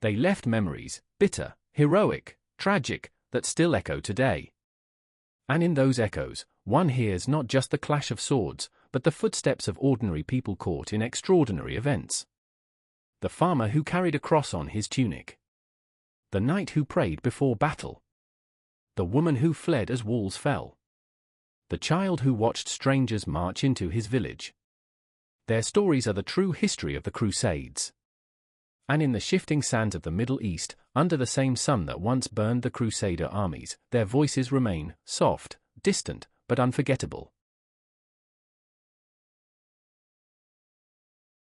They left memories, bitter, heroic, tragic, that still echo today. And in those echoes, one hears not just the clash of swords, but the footsteps of ordinary people caught in extraordinary events. The farmer who carried a cross on his tunic. The knight who prayed before battle. The woman who fled as walls fell. The child who watched strangers march into his village. Their stories are the true history of the Crusades. And in the shifting sands of the Middle East, under the same sun that once burned the Crusader armies, their voices remain, soft, distant, but unforgettable.